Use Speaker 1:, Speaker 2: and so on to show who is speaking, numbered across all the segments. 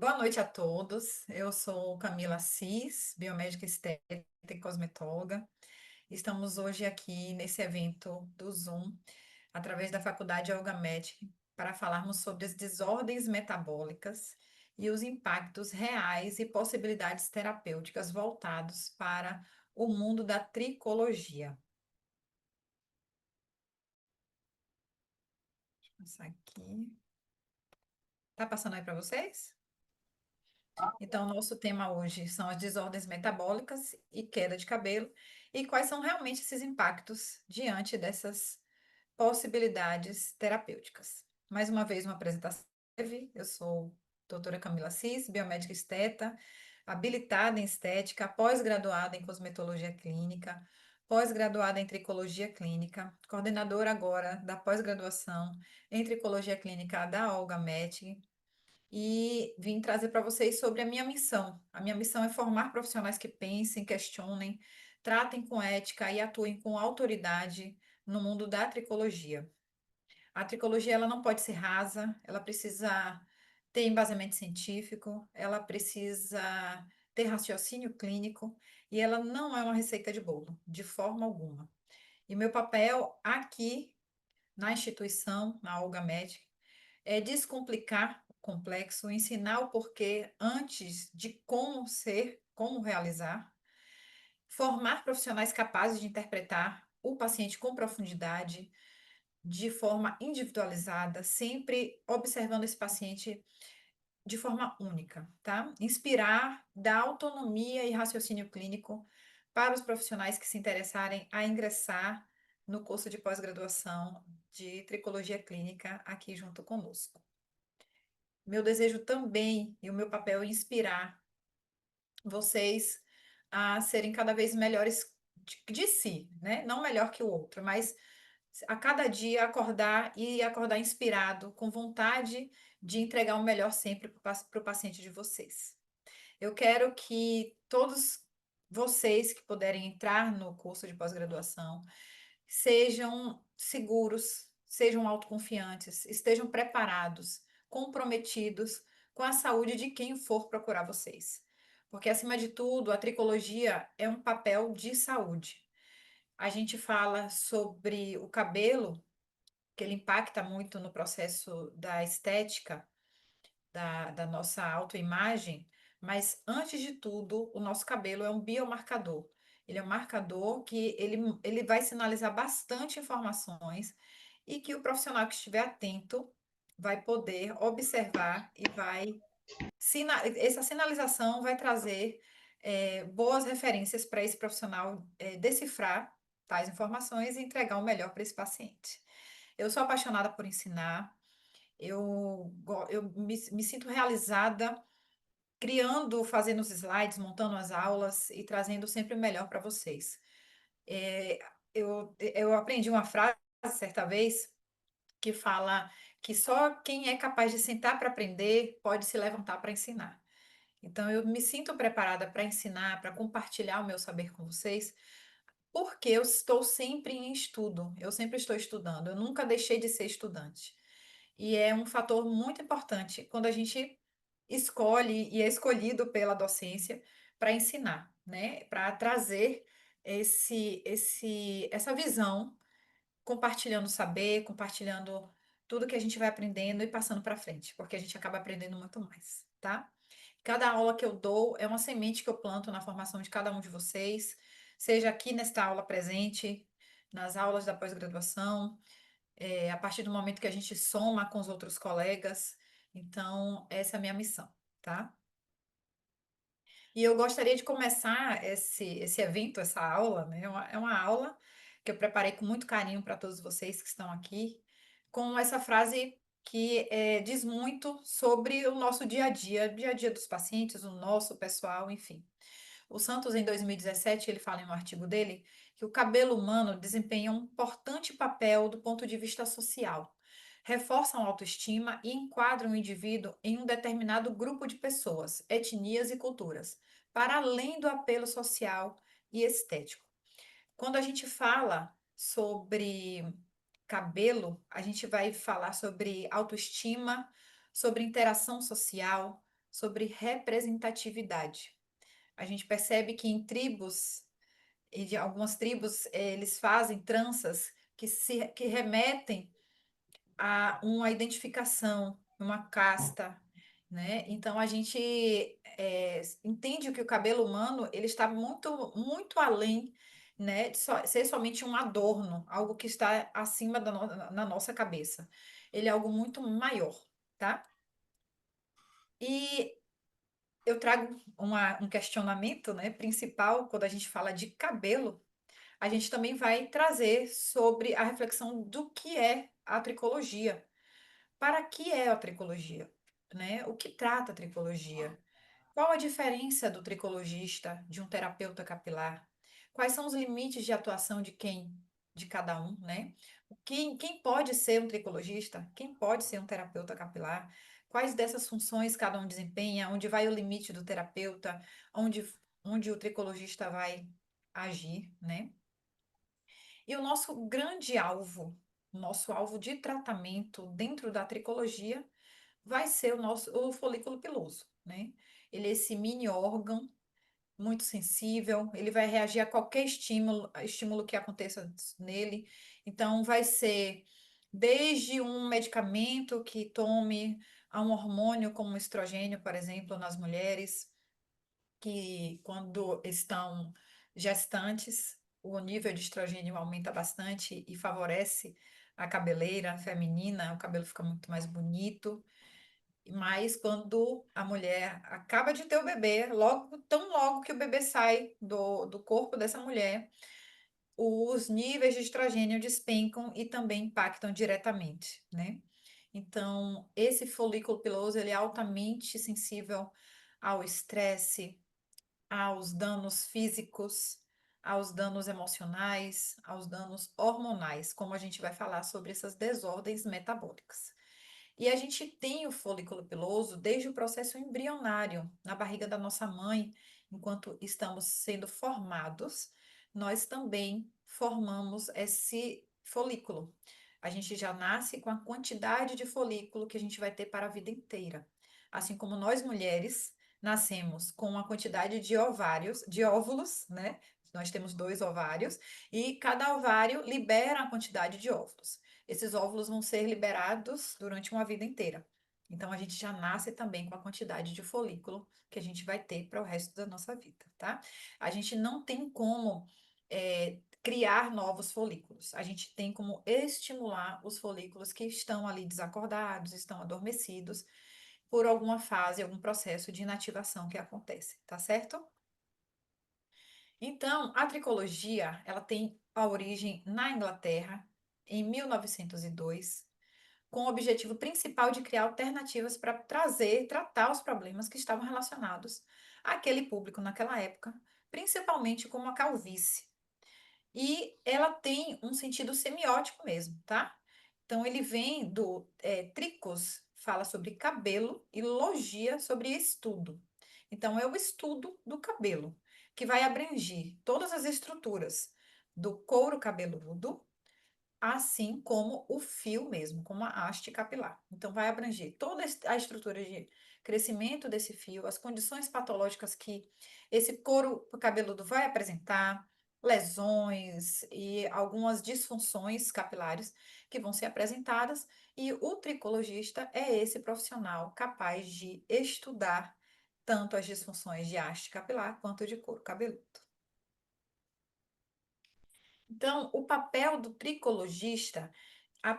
Speaker 1: Boa noite a todos. Eu sou Camila Assis, biomédica estética e cosmetóloga. Estamos hoje aqui nesse evento do Zoom, através da Faculdade Olga Medic, para falarmos sobre as desordens metabólicas e os impactos reais e possibilidades terapêuticas voltados para o mundo da tricologia. Deixa eu passar aqui. Tá passando aí para vocês? Então, nosso tema hoje são as desordens metabólicas e queda de cabelo e quais são realmente esses impactos diante dessas possibilidades terapêuticas. Mais uma vez, uma apresentação breve. Eu sou doutora Camila Assis, biomédica esteta, habilitada em estética, pós-graduada em cosmetologia clínica, pós-graduada em tricologia clínica, coordenadora agora da pós-graduação em tricologia clínica da Olga Med e vim trazer para vocês sobre a minha missão. A minha missão é formar profissionais que pensem, questionem, tratem com ética e atuem com autoridade no mundo da tricologia. A tricologia ela não pode ser rasa, ela precisa ter embasamento científico, ela precisa ter raciocínio clínico e ela não é uma receita de bolo, de forma alguma. E meu papel aqui na instituição, na Olga Med, é descomplicar o complexo, ensinar o porquê antes de como ser, como realizar, formar profissionais capazes de interpretar o paciente com profundidade, de forma individualizada, sempre observando esse paciente de forma única, tá? Inspirar, dar autonomia e raciocínio clínico para os profissionais que se interessarem a ingressar no curso de pós-graduação de tricologia clínica aqui junto conosco. Meu desejo também e o meu papel é inspirar vocês a serem cada vez melhores de si, né? Não melhor que o outro, mas a cada dia acordar e acordar inspirado, com vontade de entregar o melhor sempre para o paciente de vocês. Eu quero que todos vocês que puderem entrar no curso de pós-graduação sejam seguros, sejam autoconfiantes, estejam preparados, comprometidos com a saúde de quem for procurar vocês. Porque, acima de tudo, a tricologia é um papel de saúde. A gente fala sobre o cabelo, que ele impacta muito no processo da estética, da nossa autoimagem, mas antes de tudo, o nosso cabelo é um biomarcador. Ele é um marcador que ele vai sinalizar bastante informações e que o profissional que estiver atento vai poder observar e essa sinalização vai trazer boas referências para esse profissional decifrar tais informações e entregar o melhor para esse paciente. Eu sou apaixonada por ensinar, eu me sinto realizada criando, fazendo os slides, montando as aulas e trazendo sempre o melhor para vocês. Eu aprendi uma frase certa vez que fala que só quem é capaz de sentar para aprender pode se levantar para ensinar. Então, eu me sinto preparada para ensinar, para compartilhar o meu saber com vocês, porque eu estou sempre em estudo, eu sempre estou estudando, eu nunca deixei de ser estudante. E é um fator muito importante quando a gente escolhe e é escolhido pela docência para ensinar, né? Para trazer essa visão, compartilhando saber, compartilhando tudo que a gente vai aprendendo e passando para frente, porque a gente acaba aprendendo muito mais, tá? Cada aula que eu dou é uma semente que eu planto na formação de cada um de vocês, seja aqui nesta aula presente, nas aulas da pós-graduação, a partir do momento que a gente soma com os outros colegas. Então, essa é a minha missão, tá? E eu gostaria de começar esse evento, essa aula, né? É uma aula que eu preparei com muito carinho para todos vocês que estão aqui, com essa frase que diz muito sobre o nosso dia a dia dos pacientes, o nosso pessoal, enfim. O Santos, em 2017, ele fala em um artigo dele que o cabelo humano desempenha um importante papel do ponto de vista social. Reforçam a autoestima e enquadram o indivíduo em um determinado grupo de pessoas, etnias e culturas, para além do apelo social e estético. Quando a gente fala sobre cabelo, a gente vai falar sobre autoestima, sobre interação social, sobre representatividade. A gente percebe que em tribos, e de algumas tribos, eles fazem tranças que remetem a uma identificação, uma casta, né? Então a gente entende que o cabelo humano ele está muito além, né, de ser somente um adorno, algo que está acima na nossa cabeça. Ele é algo muito maior, tá? E eu trago um questionamento, né, principal quando a gente fala de cabelo. A gente também vai trazer sobre a reflexão do que é a tricologia. Para que é a tricologia? Né? O que trata a tricologia? Qual a diferença do tricologista de um terapeuta capilar? Quais são os limites de atuação de cada um, né? Quem pode ser um tricologista? Quem pode ser um terapeuta capilar? Quais dessas funções cada um desempenha? Onde vai o limite do terapeuta? Onde, onde o tricologista vai agir, né? E o nosso grande alvo, nosso alvo de tratamento dentro da tricologia vai ser o folículo piloso, né? Ele é esse mini órgão muito sensível, ele vai reagir a qualquer estímulo que aconteça nele. Então, vai ser desde um medicamento que tome a um hormônio como o estrogênio, por exemplo, nas mulheres, que quando estão gestantes, o nível de estrogênio aumenta bastante e favorece a cabeleira feminina, o cabelo fica muito mais bonito. Mas quando a mulher acaba de ter o bebê, tão logo que o bebê sai do corpo dessa mulher, os níveis de estrogênio despencam e também impactam diretamente, né? Então, esse folículo piloso, ele é altamente sensível ao estresse, aos danos físicos, aos danos emocionais, aos danos hormonais, como a gente vai falar sobre essas desordens metabólicas. E a gente tem o folículo piloso desde o processo embrionário, na barriga da nossa mãe, enquanto estamos sendo formados, nós também formamos esse folículo. A gente já nasce com a quantidade de folículo que a gente vai ter para a vida inteira. Assim como nós mulheres nascemos com uma quantidade de ovários, de óvulos, né? Nós temos dois ovários e cada ovário libera a quantidade de óvulos. Esses óvulos vão ser liberados durante uma vida inteira. Então, a gente já nasce também com a quantidade de folículo que a gente vai ter para o resto da nossa vida, tá? A gente não tem como criar novos folículos. A gente tem como estimular os folículos que estão ali desacordados, estão adormecidos por alguma fase, algum processo de inativação que acontece, tá certo? Então, a tricologia, ela tem a origem na Inglaterra, em 1902, com o objetivo principal de criar alternativas para tratar os problemas que estavam relacionados àquele público naquela época, principalmente como a calvície. E ela tem um sentido semiótico mesmo, tá? Então, ele vem do tricos, fala sobre cabelo, e logia sobre estudo. Então, é o estudo do cabelo, que vai abranger todas as estruturas do couro cabeludo, assim como o fio mesmo, como a haste capilar. Então, vai abranger toda a estrutura de crescimento desse fio, as condições patológicas que esse couro cabeludo vai apresentar, lesões e algumas disfunções capilares que vão ser apresentadas, e o tricologista é esse profissional capaz de estudar tanto as disfunções de haste capilar quanto de couro cabeludo. Então, o papel do tricologista,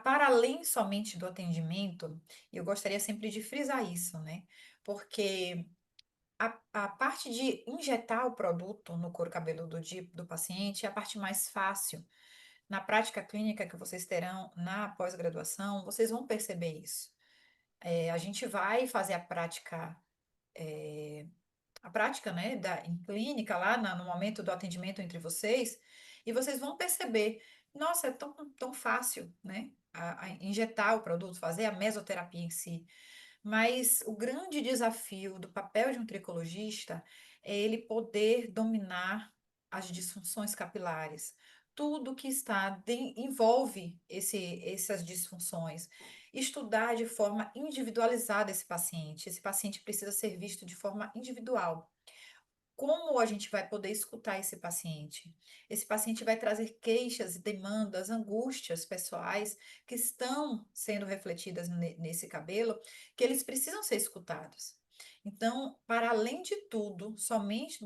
Speaker 1: para além somente do atendimento, e eu gostaria sempre de frisar isso, né? Porque a parte de injetar o produto no couro cabeludo do paciente é a parte mais fácil. Na prática clínica que vocês terão na pós-graduação, vocês vão perceber isso. A gente vai fazer a prática, né, em clínica lá no momento do atendimento entre vocês, e vocês vão perceber, nossa, é tão fácil, né, a injetar o produto, fazer a mesoterapia em si. Mas o grande desafio do papel de um tricologista é ele poder dominar as disfunções capilares. Tudo que envolve essas disfunções. estudar de forma individualizada esse paciente. Esse paciente precisa ser visto de forma individual. Como a gente vai poder escutar esse paciente? Esse paciente vai trazer queixas, demandas, angústias pessoais que estão sendo refletidas nesse cabelo, que eles precisam ser escutados. Então, para além de tudo, somente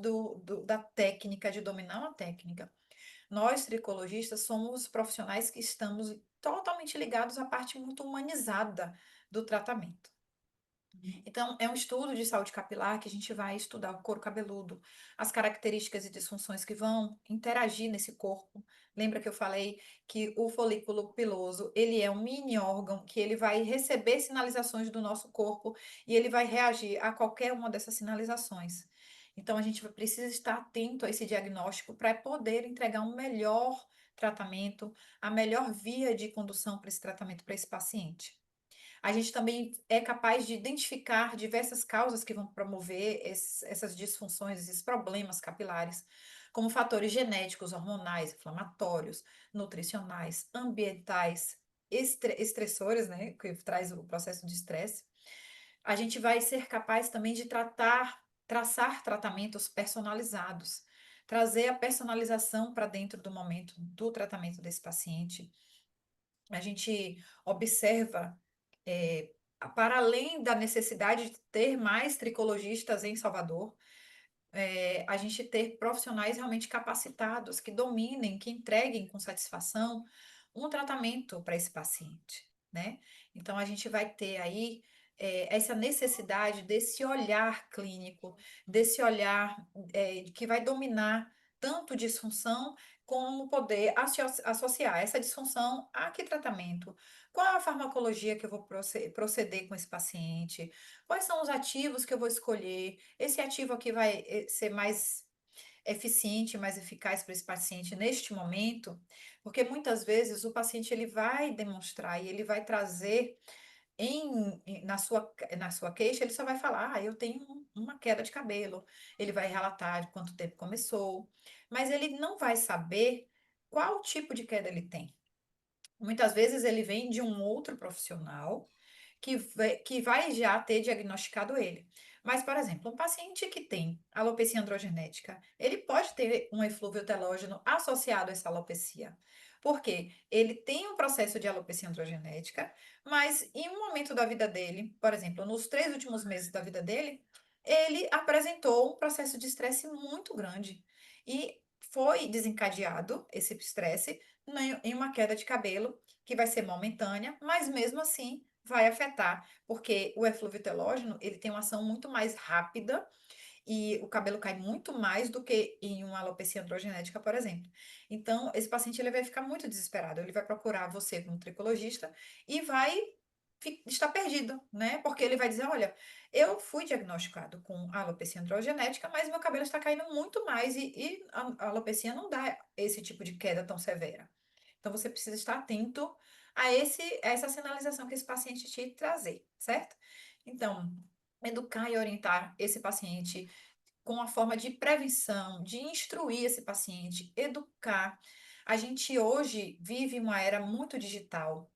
Speaker 1: da técnica, de dominar uma técnica, nós, tricologistas, somos profissionais que estamos totalmente ligados à parte muito humanizada do tratamento. Então, é um estudo de saúde capilar que a gente vai estudar o couro cabeludo, as características e disfunções que vão interagir nesse corpo. Lembra que eu falei que o folículo piloso, ele é um mini órgão que ele vai receber sinalizações do nosso corpo e ele vai reagir a qualquer uma dessas sinalizações. Então, a gente precisa estar atento a esse diagnóstico para poder entregar um melhor tratamento, a melhor via de condução para esse tratamento para esse paciente. A gente também é capaz de identificar diversas causas que vão promover essas disfunções, esses problemas capilares, como fatores genéticos, hormonais, inflamatórios, nutricionais, ambientais, estressores, né, que traz o processo de estresse. A gente vai ser capaz também de traçar tratamentos personalizados, trazer a personalização para dentro do momento do tratamento desse paciente. A gente observa, eh, para além da necessidade de ter mais tricologistas em Salvador, a gente ter profissionais realmente capacitados, que dominem, que entreguem com satisfação um tratamento para esse paciente, né? Então, a gente vai ter aí essa necessidade desse olhar clínico, desse olhar que vai dominar tanto disfunção como poder associar essa disfunção a que tratamento, qual a farmacologia que eu vou proceder com esse paciente, quais são os ativos que eu vou escolher, esse ativo aqui vai ser mais eficiente, mais eficaz para esse paciente neste momento, porque muitas vezes o paciente ele vai demonstrar e ele vai trazer na sua queixa, ele só vai falar, eu tenho uma queda de cabelo, ele vai relatar de quanto tempo começou, mas ele não vai saber qual tipo de queda ele tem. Muitas vezes ele vem de um outro profissional que vai já ter diagnosticado ele. Mas, por exemplo, um paciente que tem alopecia androgenética, ele pode ter um eflúvio telógeno associado a essa alopecia. Porque ele tem um processo de alopecia androgenética, mas em um momento da vida dele, por exemplo, nos 3 últimos meses da vida dele, ele apresentou um processo de estresse muito grande. E foi desencadeado esse estresse em uma queda de cabelo que vai ser momentânea, mas mesmo assim vai afetar, porque o eflúvio telógeno, ele tem uma ação muito mais rápida e o cabelo cai muito mais do que em uma alopecia androgenética, por exemplo. Então, esse paciente ele vai ficar muito desesperado, ele vai procurar você como tricologista e vai estar perdido, né? Porque ele vai dizer, olha, eu fui diagnosticado com alopecia androgenética, mas meu cabelo está caindo muito mais e a alopecia não dá esse tipo de queda tão severa. Então, você precisa estar atento a essa sinalização que esse paciente te trazer, certo? Então, educar e orientar esse paciente com a forma de prevenção, de instruir esse paciente, educar. A gente hoje vive uma era muito digital,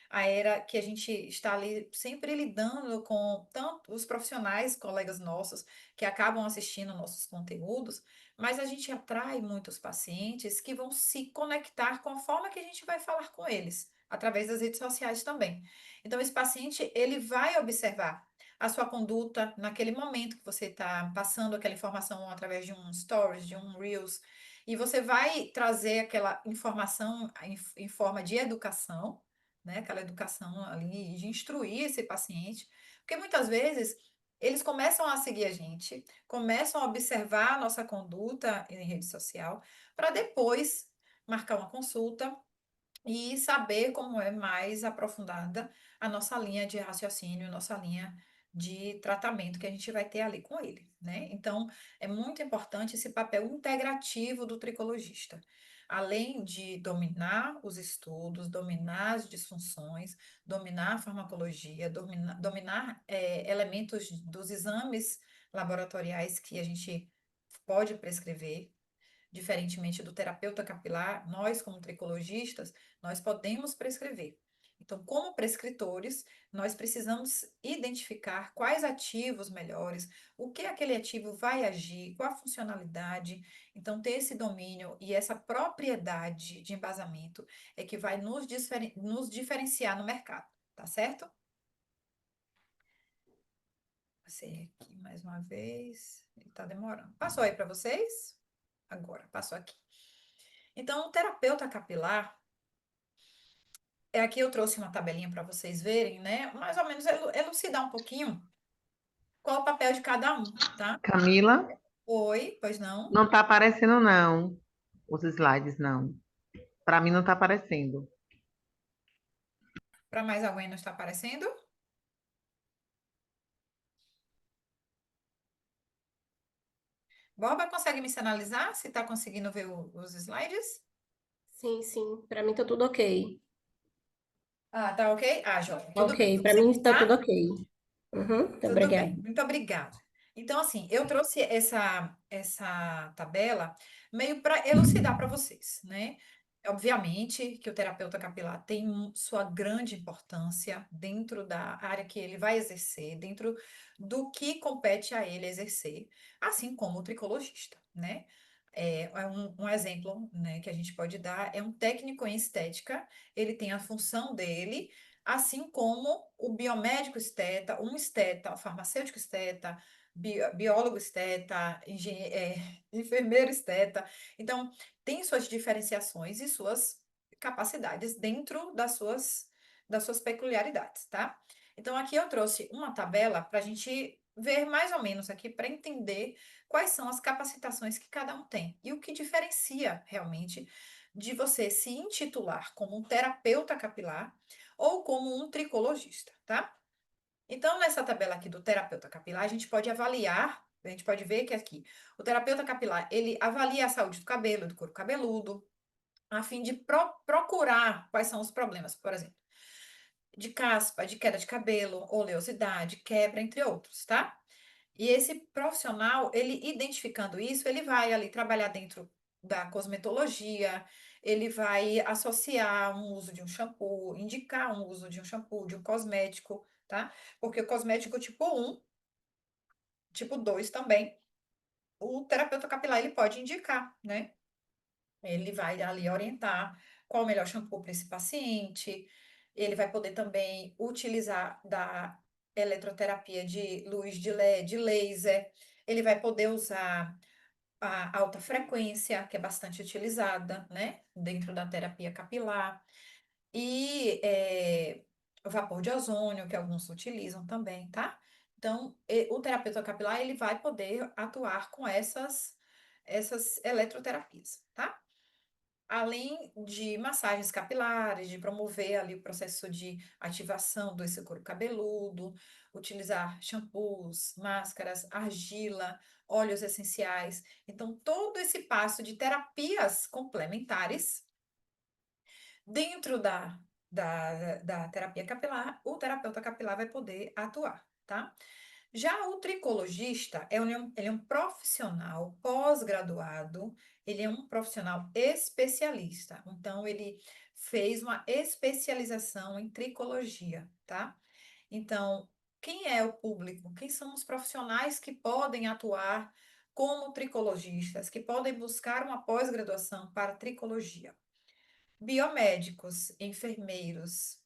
Speaker 1: a era que a gente está ali sempre lidando com tanto os profissionais, colegas nossos, que acabam assistindo nossos conteúdos, mas a gente atrai muitos pacientes que vão se conectar com a forma que a gente vai falar com eles, através das redes sociais também. Então, esse paciente, ele vai observar a sua conduta naquele momento que você está passando aquela informação através de um stories, de um reels, e você vai trazer aquela informação em forma de educação, né? Aquela educação ali de instruir esse paciente, porque muitas vezes eles começam a seguir a gente, começam a observar a nossa conduta em rede social, para depois marcar uma consulta e saber como é mais aprofundada a nossa linha de raciocínio, nossa linha de tratamento que a gente vai ter ali com ele, né? Então, é muito importante esse papel integrativo do tricologista. Além de dominar os estudos, dominar as disfunções, dominar a farmacologia, dominar elementos dos exames laboratoriais que a gente pode prescrever, diferentemente do terapeuta capilar, nós, como tricologistas, nós podemos prescrever. Então, como prescritores, nós precisamos identificar quais ativos melhores, o que aquele ativo vai agir, qual a funcionalidade. Então, ter esse domínio e essa propriedade de embasamento é que vai nos diferenciar no mercado, tá certo? Passei aqui mais uma vez. Ele está demorando. Passou aí para vocês? Agora, passou aqui. Então, o terapeuta capilar, aqui eu trouxe uma tabelinha para vocês verem, né? Mais ou menos elucidar um pouquinho qual é o papel de cada um, tá?
Speaker 2: Camila,
Speaker 1: Oi, pois não?
Speaker 2: não está aparecendo não, os slides não. Para mim não está aparecendo.
Speaker 1: Para mais alguém não está aparecendo? Borba, consegue me sinalizar se está conseguindo ver os slides?
Speaker 3: Sim, sim, para mim tá tudo ok.
Speaker 1: Ah, tá ok? Ah, Joia, tudo bem.
Speaker 3: Ok,
Speaker 1: Então,
Speaker 3: para
Speaker 1: você
Speaker 3: mim tá tudo
Speaker 1: tá?
Speaker 3: ok. Uhum,
Speaker 1: Tudo
Speaker 3: obrigada.
Speaker 1: bem, muito obrigada. Então, assim, eu trouxe essa tabela meio para elucidar para vocês, né? Obviamente que o terapeuta capilar tem sua grande importância dentro da área que ele vai exercer, dentro do que compete a ele exercer, assim como o tricologista, né? Um exemplo, né, que a gente pode dar é um técnico em estética, ele tem a função dele assim como o biomédico esteta, um esteta, o farmacêutico esteta, biólogo esteta, enfermeiro esteta. Então, tem suas diferenciações e suas capacidades dentro das suas peculiaridades, tá? Então, aqui eu trouxe uma tabela para a gente ver mais ou menos aqui, para entender quais são as capacitações que cada um tem e o que diferencia realmente de você se intitular como um terapeuta capilar ou como um tricologista, tá? Então, nessa tabela aqui do terapeuta capilar, a gente pode avaliar, a gente pode ver que aqui, o terapeuta capilar, ele avalia a saúde do cabelo, do couro cabeludo, a fim de procurar quais são os problemas, por exemplo, de caspa, de queda de cabelo, oleosidade, quebra, entre outros, tá? E esse profissional, ele identificando isso, ele vai ali trabalhar dentro da cosmetologia, ele vai associar um uso de um shampoo, indicar um uso de um shampoo, de um cosmético, tá? Porque o cosmético tipo 1, tipo 2 também, o terapeuta capilar ele pode indicar, né? Ele vai ali orientar qual o melhor shampoo para esse paciente. Ele vai poder também utilizar da eletroterapia de luz de LED, laser. Ele vai poder usar a alta frequência, que é bastante utilizada, né, dentro da terapia capilar. E o vapor de ozônio, que alguns utilizam também, tá? Então, o terapeuta capilar, ele vai poder atuar com essas eletroterapias, tá? Além de massagens capilares, de promover ali o processo de ativação desse couro cabeludo, utilizar shampoos, máscaras, argila, óleos essenciais. Então, todo esse passo de terapias complementares dentro da terapia capilar, o terapeuta capilar vai poder atuar, tá? Já o tricologista, ele é um profissional pós-graduado, ele é um profissional especialista. Então, ele fez uma especialização em tricologia, tá? Então, quem é o público? Quem são os profissionais que podem atuar como tricologistas, que podem buscar uma pós-graduação para tricologia? Biomédicos, enfermeiros,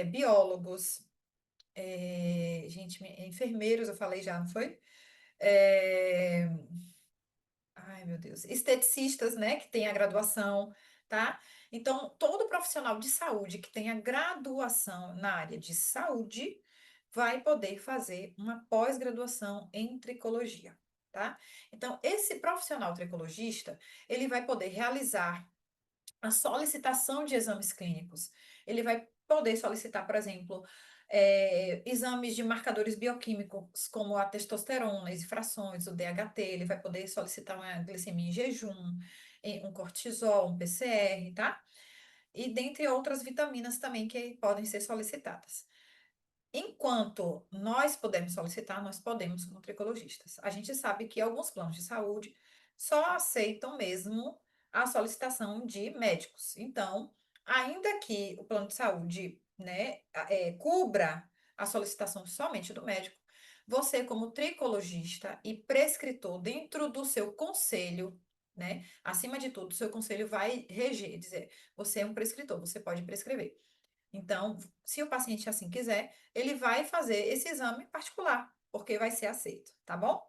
Speaker 1: biólogos, gente, enfermeiros, eu falei já, não foi? É, ai, meu Deus, esteticistas, né, que tem a graduação, tá? Então, todo profissional de saúde que tenha graduação na área de saúde vai poder fazer uma pós-graduação em tricologia, tá? Então, esse profissional tricologista, ele vai poder realizar a solicitação de exames clínicos. Ele vai poder solicitar, por exemplo, exames de marcadores bioquímicos, como a testosterona, as frações, o DHT. Ele vai poder solicitar uma glicemia em jejum, um cortisol, um PCR, tá? E dentre outras vitaminas também que podem ser solicitadas. Enquanto nós podemos solicitar, nós podemos como tricologistas. A gente sabe que alguns planos de saúde só aceitam mesmo a solicitação de médicos. Então, ainda que o plano de saúde, né, cubra a solicitação somente do médico, você, como tricologista e prescritor dentro do seu conselho, né, acima de tudo, o seu conselho vai reger, dizer, você é um prescritor, você pode prescrever. Então, se o paciente assim quiser, ele vai fazer esse exame particular, porque vai ser aceito, tá bom?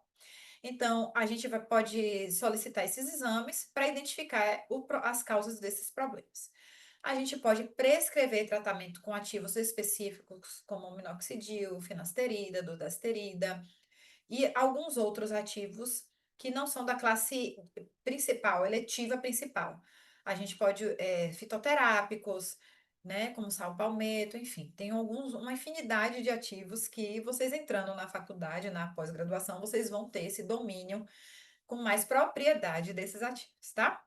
Speaker 1: Então, a gente pode solicitar esses exames para identificar as causas desses problemas. A gente pode prescrever tratamento com ativos específicos, como minoxidil, finasterida, dudasterida e alguns outros ativos que não são da classe principal, eletiva principal. A gente pode, fitoterápicos, né, como sal palmeto, enfim, tem uma infinidade de ativos que vocês entrando na faculdade, na pós-graduação, vocês vão ter esse domínio com mais propriedade desses ativos, tá?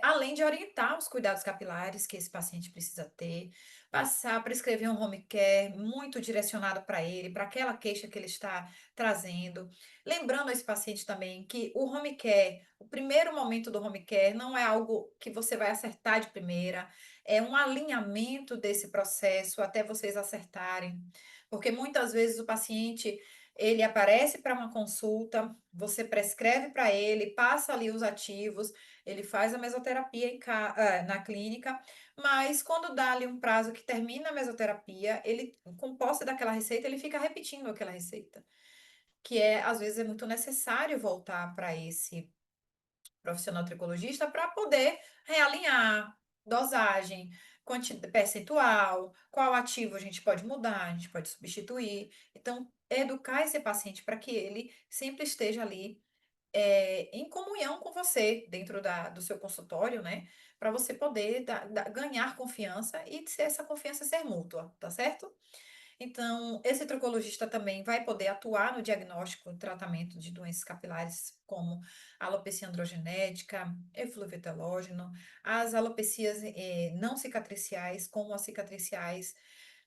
Speaker 1: Além de orientar os cuidados capilares que esse paciente precisa ter, passar a prescrever um home care muito direcionado para ele, para aquela queixa que ele está trazendo. Lembrando a esse paciente também que o home care, o primeiro momento do home care não é algo que você vai acertar de primeira, é um alinhamento desse processo até vocês acertarem, porque muitas vezes o paciente ele aparece para uma consulta, você prescreve para ele, passa ali os ativos, ele faz a mesoterapia na clínica, mas quando dá ali um prazo que termina a mesoterapia, ele, com posse daquela receita, ele fica repetindo aquela receita, que às vezes é muito necessário voltar para esse profissional tricologista para poder realinhar dosagem, percentual, qual ativo a gente pode mudar, a gente pode substituir. Então, educar esse paciente para que ele sempre esteja ali em comunhão com você dentro do seu consultório, né? Para você poder ganhar confiança e essa confiança ser mútua, tá certo? Então, esse tricologista também vai poder atuar no diagnóstico e tratamento de doenças capilares, como alopecia androgenética, eflúvio telógeno, as alopecias não cicatriciais, como as cicatriciais.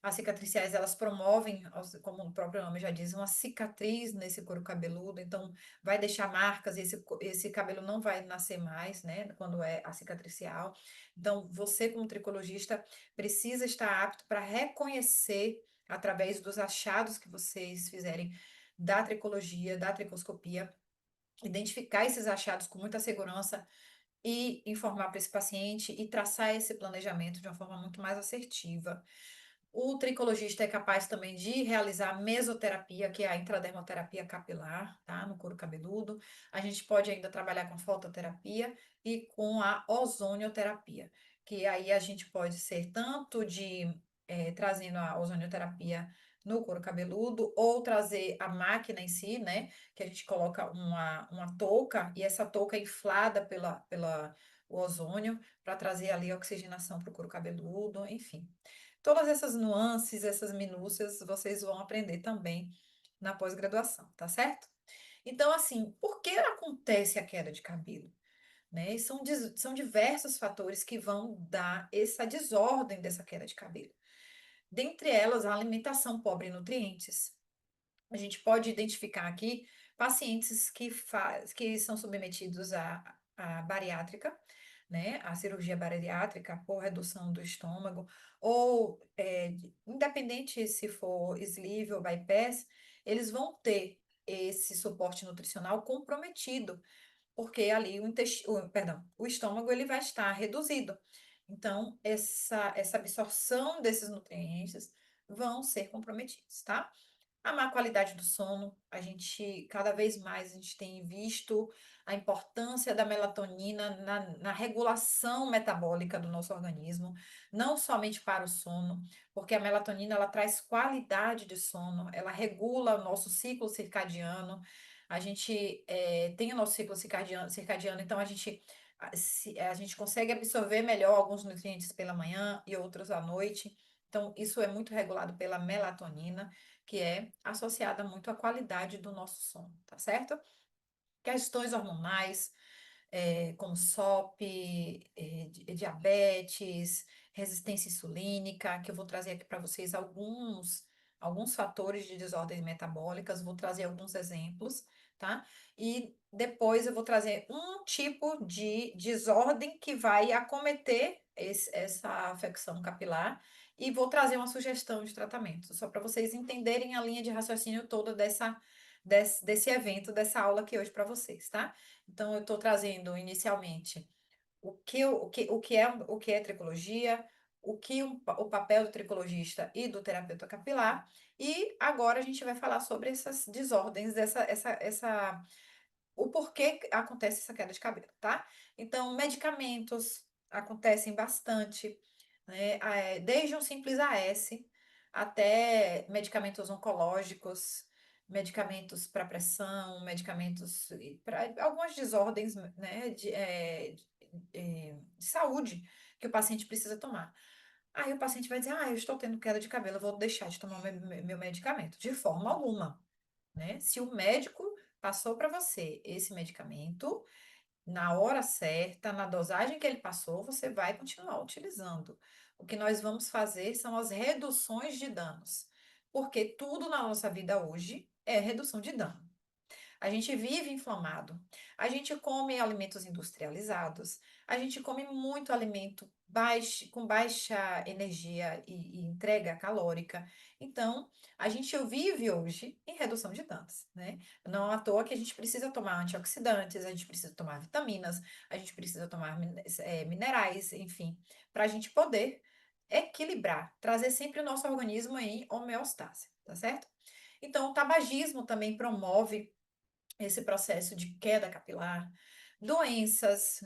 Speaker 1: As cicatriciais, elas promovem, como o próprio nome já diz, uma cicatriz nesse couro cabeludo, então vai deixar marcas, esse cabelo não vai nascer mais, né, quando é a cicatricial. Então, você, como tricologista, precisa estar apto para reconhecer através dos achados que vocês fizerem da tricologia, da tricoscopia, identificar esses achados com muita segurança e informar para esse paciente e traçar esse planejamento de uma forma muito mais assertiva. O tricologista é capaz também de realizar mesoterapia, que é a intradermoterapia capilar, tá? No couro cabeludo. A gente pode ainda trabalhar com fototerapia e com a ozonioterapia, que aí a gente pode ser tanto trazendo a ozonioterapia no couro cabeludo, ou trazer a máquina em si, né? Que a gente coloca uma touca, e essa touca é inflada pela o ozônio, para trazer ali a oxigenação para o couro cabeludo, enfim. Todas essas nuances, essas minúcias, vocês vão aprender também na pós-graduação, tá certo? Então, assim, por que acontece a queda de cabelo? Né? E são diversos fatores que vão dar essa desordem dessa queda de cabelo. Dentre elas, a alimentação pobre em nutrientes. A gente pode identificar aqui pacientes que são submetidos à bariátrica, né, a cirurgia bariátrica por redução do estômago, ou independente se for sleeve ou bypass, eles vão ter esse suporte nutricional comprometido, porque ali o estômago ele vai estar reduzido. Então, essa absorção desses nutrientes vão ser comprometidos, tá? A má qualidade do sono, cada vez mais, a gente tem visto a importância da melatonina na regulação metabólica do nosso organismo, não somente para o sono, porque a melatonina, ela traz qualidade de sono, ela regula o nosso ciclo circadiano, a gente tem o nosso ciclo circadiano, então a gente consegue absorver melhor alguns nutrientes pela manhã e outros à noite, então isso é muito regulado pela melatonina, que é associada muito à qualidade do nosso sono, tá certo? Questões hormonais, como SOP, diabetes, resistência insulínica, que eu vou trazer aqui para vocês alguns fatores de desordens metabólicas, vou trazer alguns exemplos, tá? E depois eu vou trazer um tipo de desordem que vai acometer essa afecção capilar e vou trazer uma sugestão de tratamento, só para vocês entenderem a linha de raciocínio toda desse evento, dessa aula aqui hoje para vocês, tá? Então, eu estou trazendo inicialmente o que é tricologia, o papel do tricologista e do terapeuta capilar, e agora a gente vai falar sobre essas desordens, o porquê que acontece essa queda de cabelo, tá? Então, medicamentos acontecem bastante, né? Desde um simples AS até medicamentos oncológicos, medicamentos para pressão, medicamentos para algumas desordens, né, de saúde que o paciente precisa tomar. Aí o paciente vai dizer, eu estou tendo queda de cabelo, eu vou deixar de tomar meu medicamento. De forma alguma, né? Se o médico passou para você esse medicamento, na hora certa, na dosagem que ele passou, você vai continuar utilizando. O que nós vamos fazer são as reduções de danos, porque tudo na nossa vida hoje é redução de dano. A gente vive inflamado, a gente come alimentos industrializados, a gente come muito alimento com baixa energia e entrega calórica. Então, a gente vive hoje em redução de danos, né? Não à toa que a gente precisa tomar antioxidantes, a gente precisa tomar vitaminas, a gente precisa tomar minerais, enfim, para a gente poder equilibrar, trazer sempre o nosso organismo em homeostase, tá certo? Então, o tabagismo também promove esse processo de queda capilar, doenças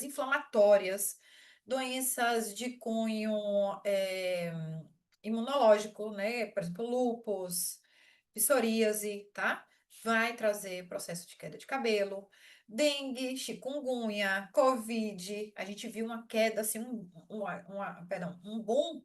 Speaker 1: inflamatórias, doenças de cunho imunológico, né? Por exemplo, lúpus, psoríase, tá? Vai trazer processo de queda de cabelo, dengue, chikungunya, covid. A gente viu uma queda, assim, perdão, um boom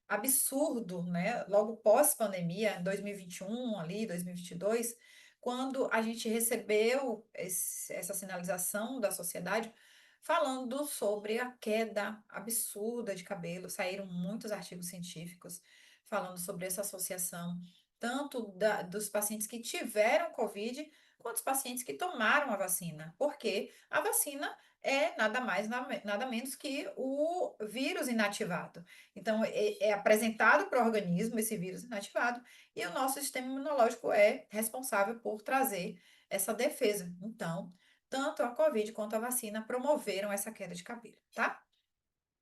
Speaker 1: absurdo, né? Logo pós-pandemia, 2021 ali, 2022, quando a gente recebeu essa sinalização da sociedade falando sobre a queda absurda de cabelo. Saíram muitos artigos científicos falando sobre essa associação, tanto dos pacientes que tiveram Covid, quanto dos pacientes que tomaram a vacina, porque a vacina é nada mais, nada menos que o vírus inativado. Então, é apresentado para o organismo esse vírus inativado, e o nosso sistema imunológico é responsável por trazer essa defesa. Então, tanto a Covid quanto a vacina promoveram essa queda de cabelo, tá?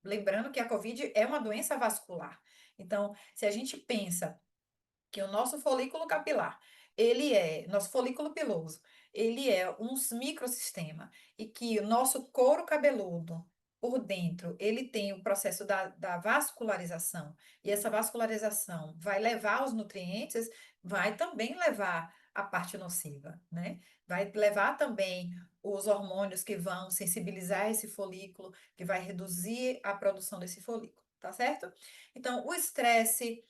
Speaker 1: Lembrando que a Covid é uma doença vascular. Então, se a gente pensa que o nosso folículo capilar, nosso folículo piloso, ele é um microsistema e que o nosso couro cabeludo, por dentro, ele tem o processo da vascularização, e essa vascularização vai levar os nutrientes, vai também levar a parte nociva, né? Vai levar também os hormônios que vão sensibilizar esse folículo, que vai reduzir a produção desse folículo, tá certo? Então, o estresse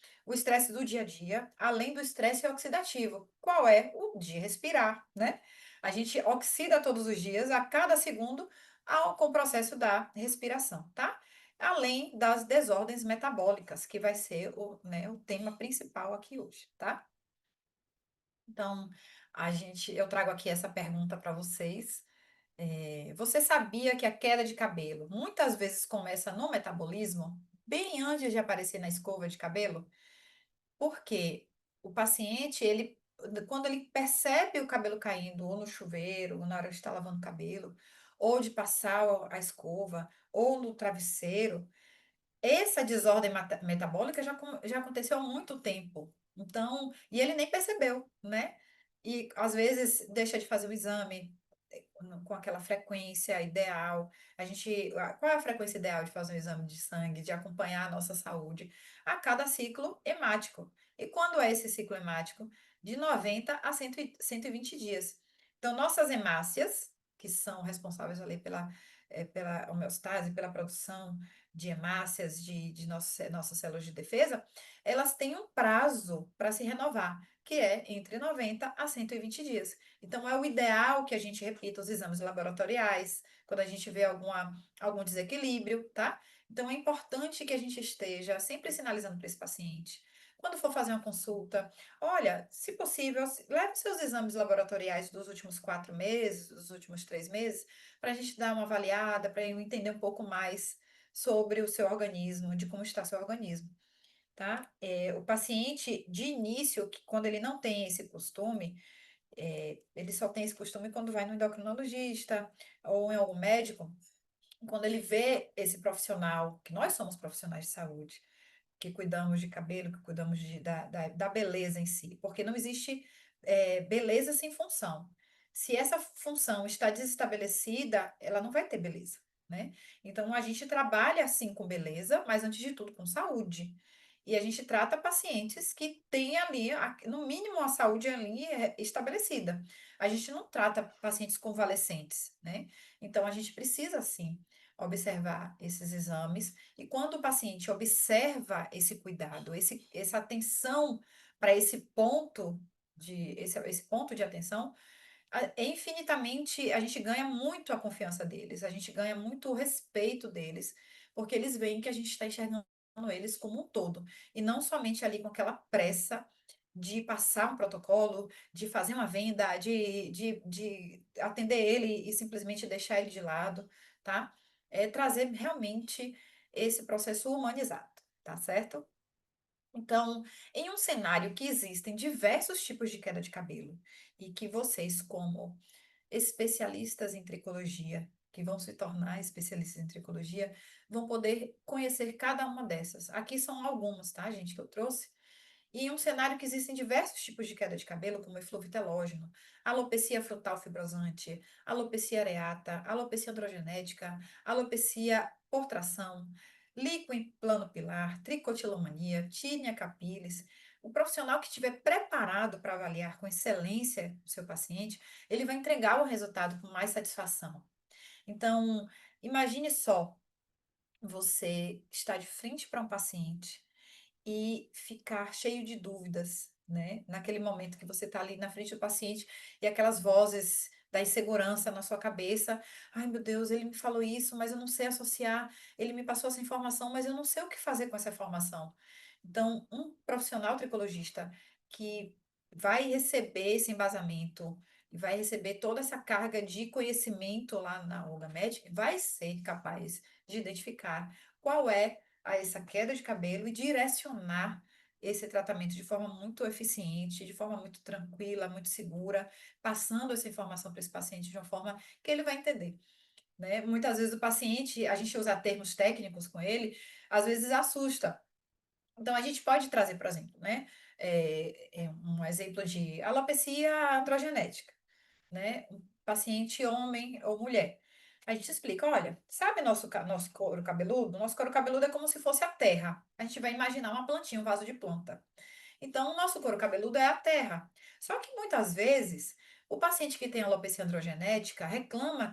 Speaker 1: do dia a dia, além do estresse oxidativo. Qual é? O de respirar, né? A gente oxida todos os dias, a cada segundo, com o processo da respiração, tá? Além das desordens metabólicas, que vai ser o tema principal aqui hoje, tá? Então, eu trago aqui essa pergunta para vocês. Você sabia que a queda de cabelo muitas vezes começa no metabolismo, bem antes de aparecer na escova de cabelo? Porque o paciente, quando ele percebe o cabelo caindo, ou no chuveiro, ou na hora de estar lavando o cabelo, ou de passar a escova, ou no travesseiro, essa desordem metabólica já aconteceu há muito tempo. Então, e ele nem percebeu, né? E às vezes deixa de fazer o exame com aquela frequência ideal. Qual é a frequência ideal de fazer um exame de sangue, de acompanhar a nossa saúde? A cada ciclo hemático. E quando é esse ciclo hemático? De 90 a 120 dias. Então, nossas hemácias, que são responsáveis ali pela homeostase, pela produção de hemácias de nossas células de defesa, elas têm um prazo para se renovar, que é entre 90 a 120 dias. Então, é o ideal que a gente repita os exames laboratoriais, quando a gente vê algum desequilíbrio, tá? Então, é importante que a gente esteja sempre sinalizando para esse paciente, Quando for fazer uma consulta, olha, se possível, leve seus exames laboratoriais dos últimos 4 meses, dos últimos 3 meses, para a gente dar uma avaliada, para eu entender um pouco mais sobre o seu organismo, de como está seu organismo, tá? O paciente, de início, quando ele não tem esse costume, ele só tem esse costume quando vai no endocrinologista ou em algum médico, quando ele vê esse profissional, que nós somos profissionais de saúde, que cuidamos de cabelo, que cuidamos da beleza em si, porque não existe beleza sem função. Se essa função está desestabelecida, ela não vai ter beleza, né? Então a gente trabalha assim com beleza, mas antes de tudo com saúde. E a gente trata pacientes que têm ali, no mínimo, a saúde ali estabelecida. A gente não trata pacientes convalescentes, né? Então a gente precisa, sim, observar esses exames e quando o paciente observa esse cuidado, essa atenção para esse ponto de atenção, é infinitamente, a gente ganha muito a confiança deles, a gente ganha muito o respeito deles, porque eles veem que a gente está enxergando eles como um todo, e não somente ali com aquela pressa de passar um protocolo, de fazer uma venda, de atender ele e simplesmente deixar ele de lado, tá? É trazer realmente esse processo humanizado, tá certo? Então, em um cenário que existem diversos tipos de queda de cabelo e que vocês, como especialistas em tricologia, que vão se tornar especialistas em tricologia, vão poder conhecer cada uma dessas. Aqui são algumas, tá, gente, que eu trouxe. E em um cenário que existem diversos tipos de queda de cabelo, como eflúvio telógeno, alopecia frontal fibrosante, alopecia areata, alopecia androgenética, alopecia por tração, líquido em plano pilar, tricotilomania, tínia capilis. O profissional que estiver preparado para avaliar com excelência o seu paciente, ele vai entregar o resultado com mais satisfação. Então, imagine só, você está de frente para um paciente e ficar cheio de dúvidas, né? Naquele momento que você está ali na frente do paciente e aquelas vozes da insegurança na sua cabeça. Ai, meu Deus, ele me falou isso, mas eu não sei associar. Ele me passou essa informação, mas eu não sei o que fazer com essa informação. Então, um profissional tricologista que vai receber esse embasamento, e vai receber toda essa carga de conhecimento lá na Olga Medic, vai ser capaz de identificar qual é a essa queda de cabelo e direcionar esse tratamento de forma muito eficiente, de forma muito tranquila, muito segura, passando essa informação para esse paciente de uma forma que ele vai entender, né? Muitas vezes o paciente, a gente usa termos técnicos com ele, às vezes assusta. Então, a gente pode trazer, por exemplo, né? Um exemplo de alopecia androgenética, né? Um paciente homem ou mulher. A gente explica, olha, sabe nosso couro cabeludo? Nosso couro cabeludo é como se fosse a terra. A gente vai imaginar uma plantinha, um vaso de planta. Então, o nosso couro cabeludo é a terra. Só que muitas vezes, o paciente que tem alopecia androgenética reclama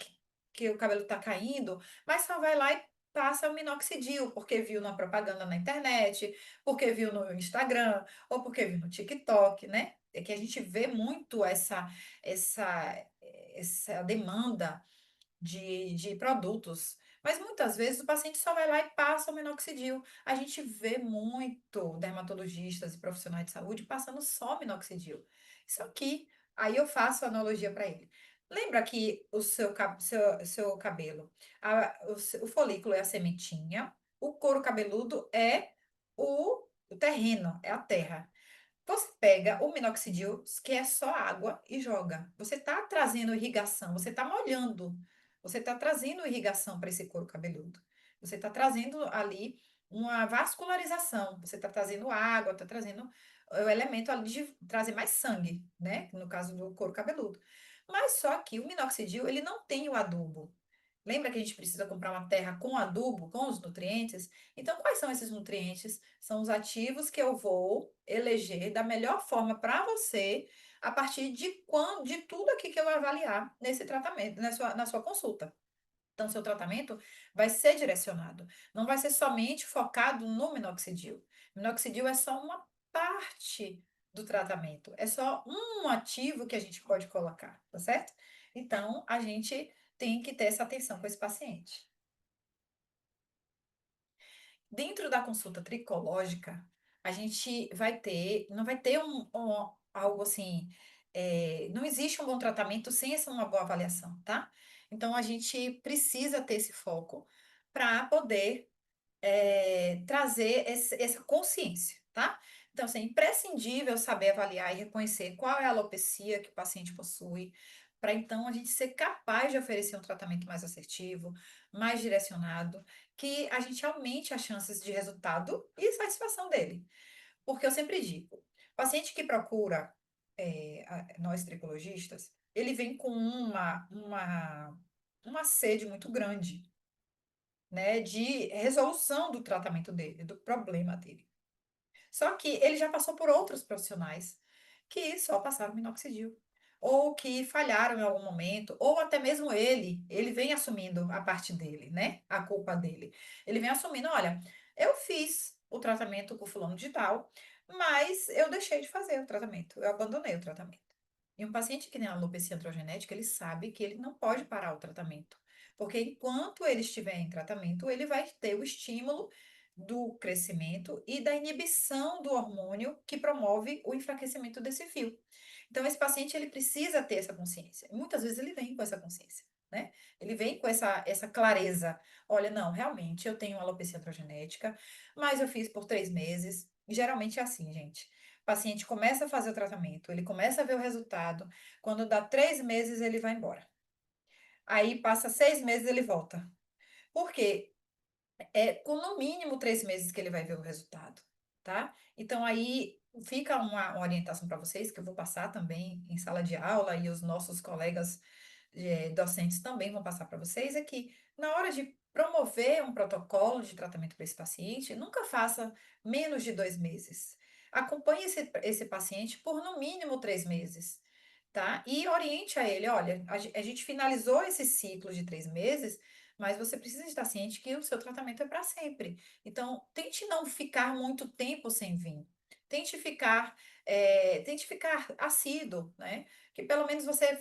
Speaker 1: que o cabelo está caindo, mas só vai lá e passa o minoxidil, porque viu na propaganda na internet, porque viu no Instagram, ou porque viu no TikTok, né? É que a gente vê muito essa, essa demanda de produtos. Mas muitas vezes o paciente só vai lá e passa o minoxidil. A gente vê muito dermatologistas e profissionais de saúde passando só minoxidil. Isso aqui, aí eu faço a analogia para ele. Lembra que o seu cabelo, o folículo é a sementinha, o couro cabeludo é o terreno, é a terra. Você pega o minoxidil, que é só água, e joga. Você está trazendo irrigação, você está molhando, você está trazendo irrigação para esse couro cabeludo. Você está trazendo ali uma vascularização, você está trazendo água, está trazendo o elemento ali de trazer mais sangue, né? No caso do couro cabeludo. Mas só que o minoxidil, ele não tem o adubo. Lembra que a gente precisa comprar uma terra com adubo, com os nutrientes? Então, quais são esses nutrientes? São os ativos que eu vou eleger da melhor forma para você a partir de tudo aqui que eu avaliar nesse tratamento, na sua consulta. Então, seu tratamento vai ser direcionado. Não vai ser somente focado no minoxidil. Minoxidil é só uma parte do tratamento. É só um ativo que a gente pode colocar, tá certo? Então, a gente tem que ter essa atenção com esse paciente. Dentro da consulta tricológica, a gente não vai ter algo assim, não existe um bom tratamento sem uma boa avaliação, tá? Então, a gente precisa ter esse foco para poder trazer essa consciência, tá? Então, assim, é imprescindível saber avaliar e reconhecer qual é a alopecia que o paciente possui, para então a gente ser capaz de oferecer um tratamento mais assertivo, mais direcionado, que a gente aumente as chances de resultado e satisfação dele. Porque eu sempre digo, o paciente que procura nós tricologistas, ele vem com uma sede muito grande, né, de resolução do tratamento dele, do problema dele. Só que ele já passou por outros profissionais que só passaram minoxidil, ou que falharam em algum momento, ou até mesmo ele vem assumindo a parte dele, né? A culpa dele. Ele vem assumindo, olha, eu fiz o tratamento com fulano de tal, mas eu deixei de fazer o tratamento, eu abandonei o tratamento. E um paciente que tem alopecia androgenética, ele sabe que ele não pode parar o tratamento, porque enquanto ele estiver em tratamento, ele vai ter o estímulo do crescimento e da inibição do hormônio que promove o enfraquecimento desse fio. Então, esse paciente, ele precisa ter essa consciência. E muitas vezes ele vem com essa consciência, né? Ele vem com essa clareza. Olha, não, realmente, eu tenho alopecia androgenética, mas eu fiz por 3 meses. E geralmente é assim, gente. O paciente começa a fazer o tratamento, ele começa a ver o resultado. Quando dá 3 meses, ele vai embora. Aí passa 6 meses, ele volta. Por quê? Com no mínimo 3 meses que ele vai ver o resultado, tá? Então aí fica uma orientação para vocês, que eu vou passar também em sala de aula, e os nossos colegas docentes também vão passar para vocês, é que na hora de promover um protocolo de tratamento para esse paciente, nunca faça menos de 2 meses. Acompanhe esse paciente por no mínimo 3 meses. Tá? E oriente a ele, olha, a gente finalizou esse ciclo de 3 meses, mas você precisa estar ciente que o seu tratamento é para sempre. Então, tente não ficar muito tempo sem vir. Tente ficar assíduo, né? Que pelo menos você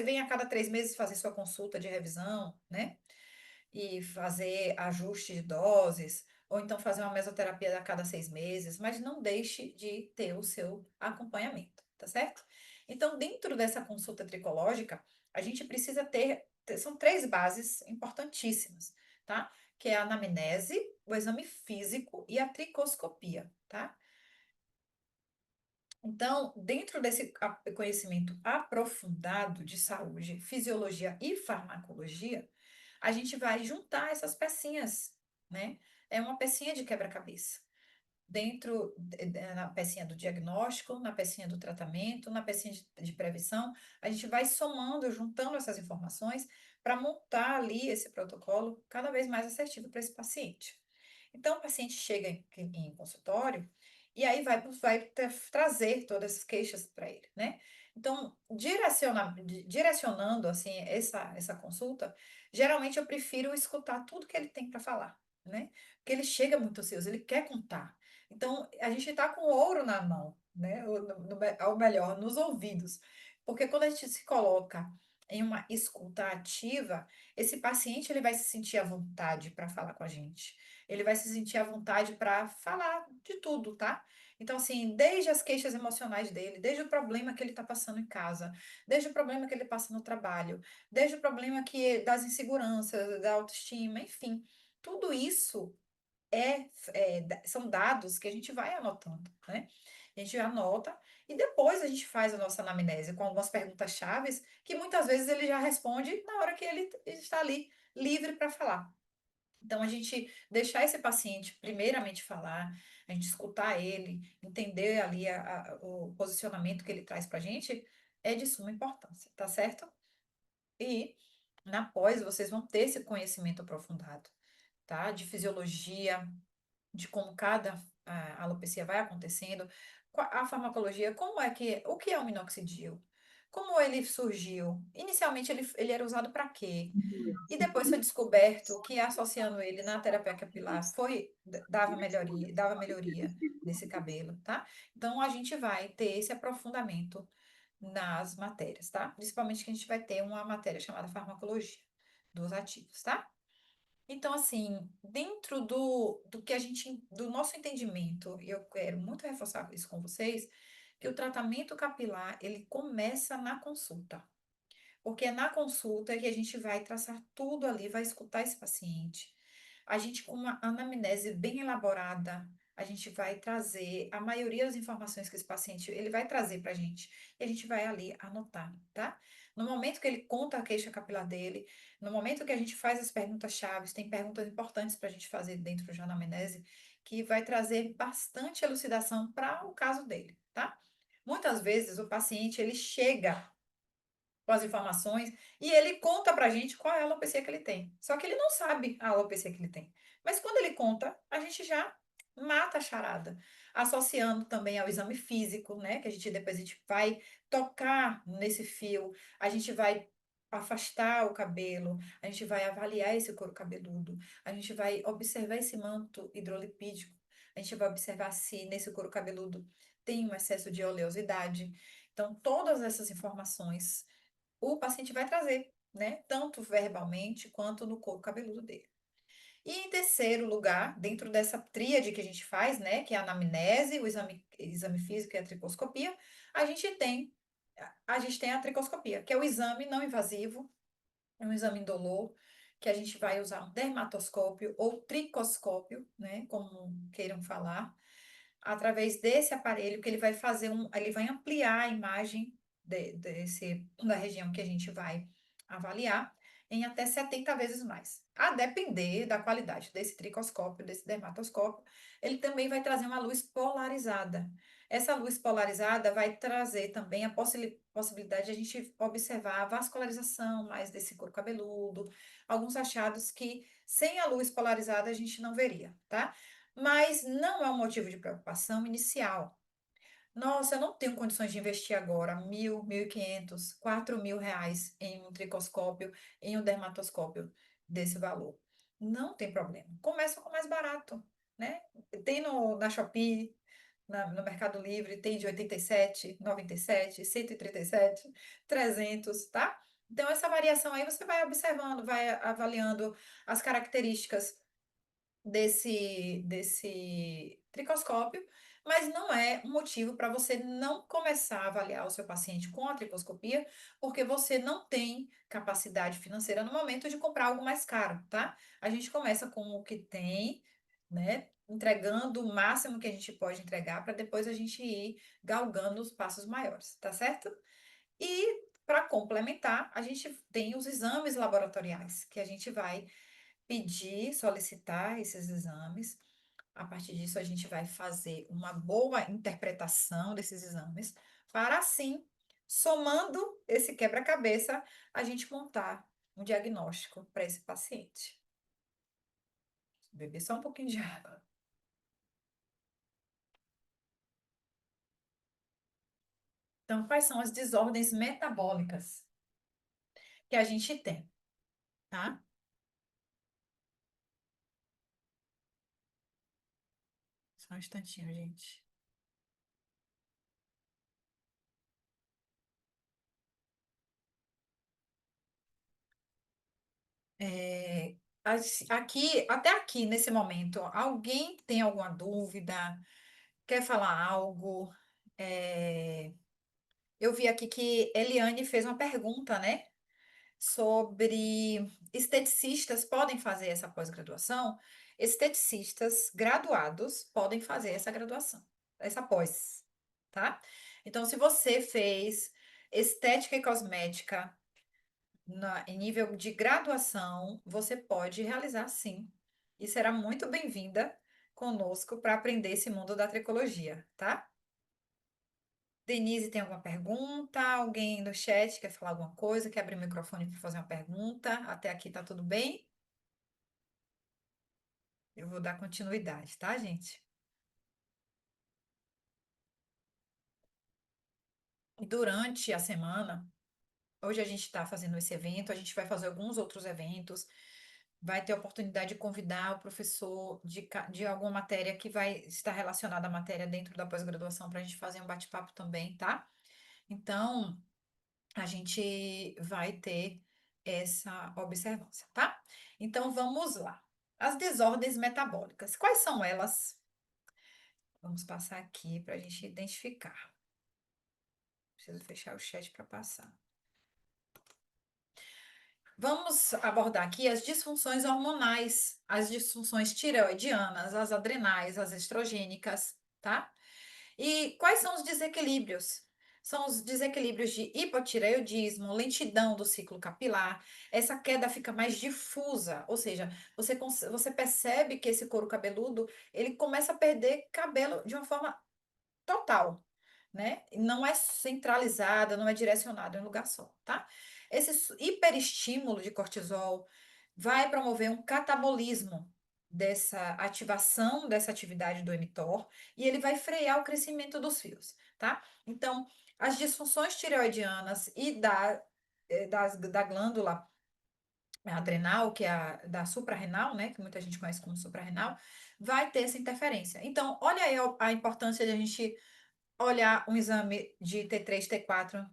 Speaker 1: venha a cada 3 meses fazer sua consulta de revisão, né? E fazer ajuste de doses, ou então fazer uma mesoterapia a cada 6 meses, mas não deixe de ter o seu acompanhamento, tá certo? Então, dentro dessa consulta tricológica, a gente precisa são 3 bases importantíssimas, tá? Que é a anamnese, o exame físico e a tricoscopia, tá? Então, dentro desse conhecimento aprofundado de saúde, fisiologia e farmacologia, a gente vai juntar essas pecinhas, né? É uma pecinha de quebra-cabeça. Na pecinha do diagnóstico, na pecinha do tratamento, na pecinha de prevenção, a gente vai somando, juntando essas informações para montar ali esse protocolo cada vez mais assertivo para esse paciente. Então, o paciente chega em consultório e aí vai trazer todas as queixas para ele, né? Então, direcionando assim essa consulta, geralmente eu prefiro escutar tudo que ele tem para falar, né? Porque ele chega muito ansioso, ele quer contar. Então, a gente está com ouro na mão, né? Ao melhor, nos ouvidos. Porque quando a gente se coloca em uma escuta ativa, esse paciente ele vai se sentir à vontade para falar com a gente. Ele vai se sentir à vontade para falar de tudo, tá? Então, assim, desde as queixas emocionais dele, desde o problema que ele está passando em casa, desde o problema que ele passa no trabalho, desde o problema das inseguranças, da autoestima, enfim, tudo isso são dados que a gente vai anotando, né? A gente anota e depois a gente faz a nossa anamnese com algumas perguntas chaves que muitas vezes ele já responde na hora que ele está ali livre para falar. Então, a gente deixar esse paciente primeiramente falar, a gente escutar ele, entender ali o posicionamento que ele traz para a gente, é de suma importância, tá certo? E na pós vocês vão ter esse conhecimento aprofundado, tá? De fisiologia, de como cada alopecia vai acontecendo, a farmacologia, o que é o minoxidil? Como ele surgiu? Inicialmente ele era usado para quê? E depois foi descoberto que associando ele na terapia capilar dava melhoria nesse cabelo, tá? Então a gente vai ter esse aprofundamento nas matérias, tá? Principalmente que a gente vai ter uma matéria chamada farmacologia dos ativos, tá? Então, assim, dentro do que a gente, do nosso entendimento, e eu quero muito reforçar isso com vocês, que o tratamento capilar, ele começa na consulta. Porque é na consulta que a gente vai traçar tudo ali, vai escutar esse paciente. A gente, com uma anamnese bem elaborada, a gente vai trazer a maioria das informações que esse paciente ele vai trazer para a gente. E a gente vai ali anotar, tá? No momento que ele conta a queixa capilar dele, no momento que a gente faz as perguntas-chave, tem perguntas importantes para a gente fazer dentro de uma anamnese, que vai trazer bastante elucidação para o caso dele, tá? Muitas vezes o paciente ele chega com as informações e ele conta pra gente qual é a alopecia que ele tem. Só que ele não sabe a alopecia que ele tem. Mas quando ele conta, a gente já mata a charada, associando também ao exame físico, né, que depois a gente vai tocar nesse fio, a gente vai afastar o cabelo, a gente vai avaliar esse couro cabeludo, a gente vai observar esse manto hidrolipídico, a gente vai observar se nesse couro cabeludo tem um excesso de oleosidade. Então, todas essas informações o paciente vai trazer, né? Tanto verbalmente quanto no couro cabeludo dele. E em terceiro lugar, dentro dessa tríade que a gente faz, né? Que é a anamnese, o exame físico e a tricoscopia, a gente tem a gente tem a tricoscopia, que é o exame não invasivo, é um exame indolor, que a gente vai usar um dermatoscópio ou tricoscópio, né? Como queiram falar através desse aparelho que ele vai ele vai ampliar a imagem da região que a gente vai avaliar em até 70 vezes mais. A depender da qualidade desse tricoscópio, desse dermatoscópio, ele também vai trazer uma luz polarizada. Essa luz polarizada vai trazer também a possibilidade de a gente observar a vascularização mais desse couro cabeludo, alguns achados que sem a luz polarizada a gente não veria, tá? Mas não é um motivo de preocupação inicial. Nossa, eu não tenho condições de investir agora 1.000, 1.500, R$ 4.000 em um tricoscópio, em um dermatoscópio desse valor. Não tem problema. Começa com o mais barato, né? Tem na Shopee, no Mercado Livre, tem de 87, 97, 137, 300, tá? Então, essa variação aí você vai observando, vai avaliando as características desse tricoscópio, mas não é um motivo para você não começar a avaliar o seu paciente com a tricoscopia, porque você não tem capacidade financeira no momento de comprar algo mais caro, tá? A gente começa com o que tem, né? Entregando o máximo que a gente pode entregar para depois a gente ir galgando os passos maiores, tá certo? E para complementar, a gente tem os exames laboratoriais, que a gente vai pedir, solicitar esses exames. A partir disso, a gente vai fazer uma boa interpretação desses exames, para assim, somando esse quebra-cabeça, a gente montar um diagnóstico para esse paciente. Beber só um pouquinho de água. Então, quais são as desordens metabólicas que a gente tem, tá? Só um instantinho, gente. É, aqui, até aqui, nesse momento, alguém tem alguma dúvida? Quer falar algo? É, eu vi aqui que Eliane fez uma pergunta, né? Sobre esteticistas podem fazer essa pós-graduação? Esteticistas graduados podem fazer essa graduação, essa pós, tá? Então, se você fez estética e cosmética em nível de graduação, você pode realizar sim. E será muito bem-vinda conosco para aprender esse mundo da tricologia, tá? Denise, tem alguma pergunta? Alguém no chat quer falar alguma coisa? Quer abrir o microfone para fazer uma pergunta? Até aqui tá tudo bem? Eu vou dar continuidade, tá, gente? E durante a semana, hoje a gente está fazendo esse evento, a gente vai fazer alguns outros eventos, vai ter a oportunidade de convidar o professor de alguma matéria que vai estar relacionada à matéria dentro da pós-graduação para a gente fazer um bate-papo também, tá? Então, a gente vai ter essa observância, tá? Então, vamos lá. As desordens metabólicas. Quais são elas? Vamos passar aqui para a gente identificar. Preciso fechar o chat para passar. Vamos abordar aqui as disfunções hormonais, as disfunções tireoidianas, as adrenais, as estrogênicas, tá? E quais são os desequilíbrios? São os desequilíbrios de hipotireoidismo, lentidão do ciclo capilar, essa queda fica mais difusa, ou seja, você percebe que esse couro cabeludo, ele começa a perder cabelo de uma forma total, né? Não é centralizada, não é direcionada em um lugar só, tá? Esse hiperestímulo de cortisol vai promover um catabolismo dessa ativação dessa atividade do mTOR e ele vai frear o crescimento dos fios, tá? Então, as disfunções tireoidianas e da glândula adrenal, que é da suprarrenal, né, que muita gente conhece como suprarrenal, vai ter essa interferência. Então, olha aí a importância de a gente olhar um exame de T3, T4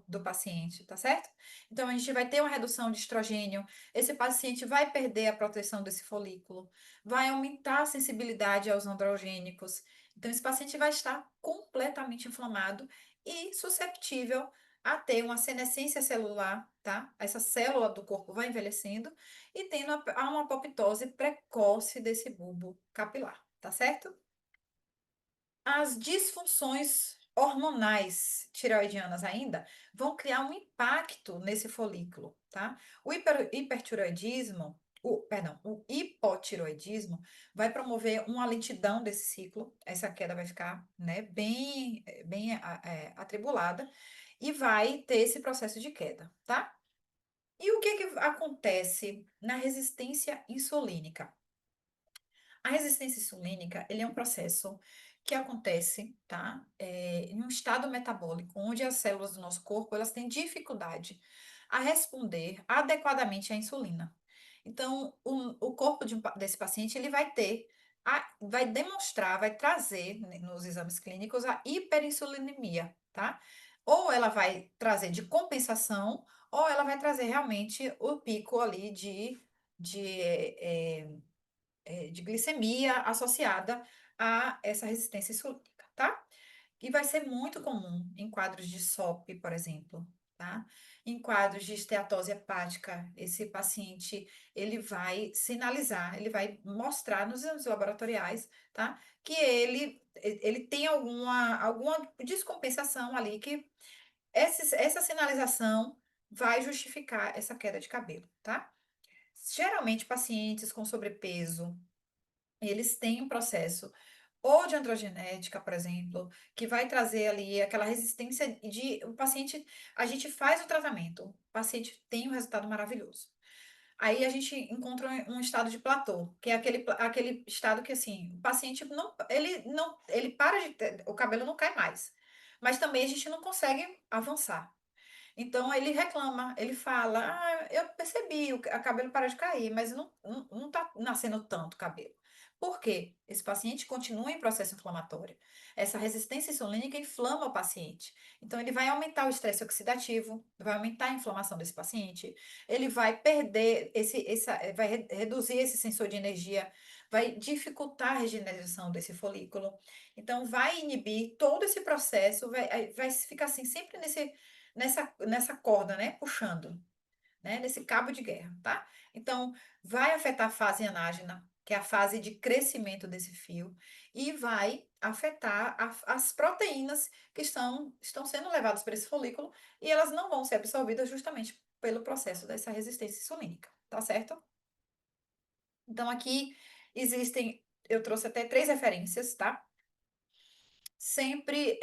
Speaker 1: do paciente, tá certo? Então, a gente vai ter uma redução de estrogênio, esse paciente vai perder a proteção desse folículo, vai aumentar a sensibilidade aos androgênicos. Então, esse paciente vai estar completamente inflamado e susceptível a ter uma senescência celular, tá? Essa célula do corpo vai envelhecendo e tendo uma apoptose precoce desse bulbo capilar, tá certo? As disfunções hormonais tireoidianas ainda vão criar um impacto nesse folículo, tá? O hipotireoidismo vai promover uma lentidão desse ciclo, essa queda vai ficar, né, bem atribulada e vai ter esse processo de queda, tá? E o que que acontece na resistência insulínica? A resistência insulínica, ele é um processo que acontece, tá? Em um estado metabólico, onde as células do nosso corpo, elas têm dificuldade a responder adequadamente à insulina. Então, o corpo desse paciente, ele vai vai demonstrar, vai trazer, né, nos exames clínicos, a hiperinsulinemia, tá? Ou ela vai trazer de compensação, ou ela vai trazer realmente o pico ali de glicemia associada a essa resistência insulínica, tá? E vai ser muito comum em quadros de SOP, por exemplo, tá? Em quadros de esteatose hepática, esse paciente, ele vai sinalizar, ele vai mostrar nos exames laboratoriais, tá? Que ele tem alguma descompensação ali, que essa sinalização vai justificar essa queda de cabelo, tá? Geralmente, pacientes com sobrepeso, eles têm um processo ou de androgenética, por exemplo, que vai trazer ali aquela resistência de o paciente, a gente faz o tratamento, o paciente tem um resultado maravilhoso. Aí a gente encontra um estado de platô, que é aquele estado que assim, o paciente ele para o cabelo não cai mais, mas também a gente não consegue avançar. Então ele reclama, ele fala: Ah, eu percebi, o cabelo para de cair, mas não tá nascendo tanto cabelo. Por quê? Esse paciente continua em processo inflamatório. Essa resistência insulínica inflama o paciente. Então, ele vai aumentar o estresse oxidativo, vai aumentar a inflamação desse paciente, ele vai perder reduzir esse sensor de energia, vai dificultar a regeneração desse folículo. Então, vai inibir todo esse processo, vai ficar assim, sempre nessa corda, né? Puxando, né? Nesse cabo de guerra, tá? Então, vai afetar a fase anágena, que é a fase de crescimento desse fio, e vai afetar as proteínas que estão sendo levadas para esse folículo e elas não vão ser absorvidas justamente pelo processo dessa resistência insulínica, tá certo? Então, aqui eu trouxe até 3 referências, tá? Sempre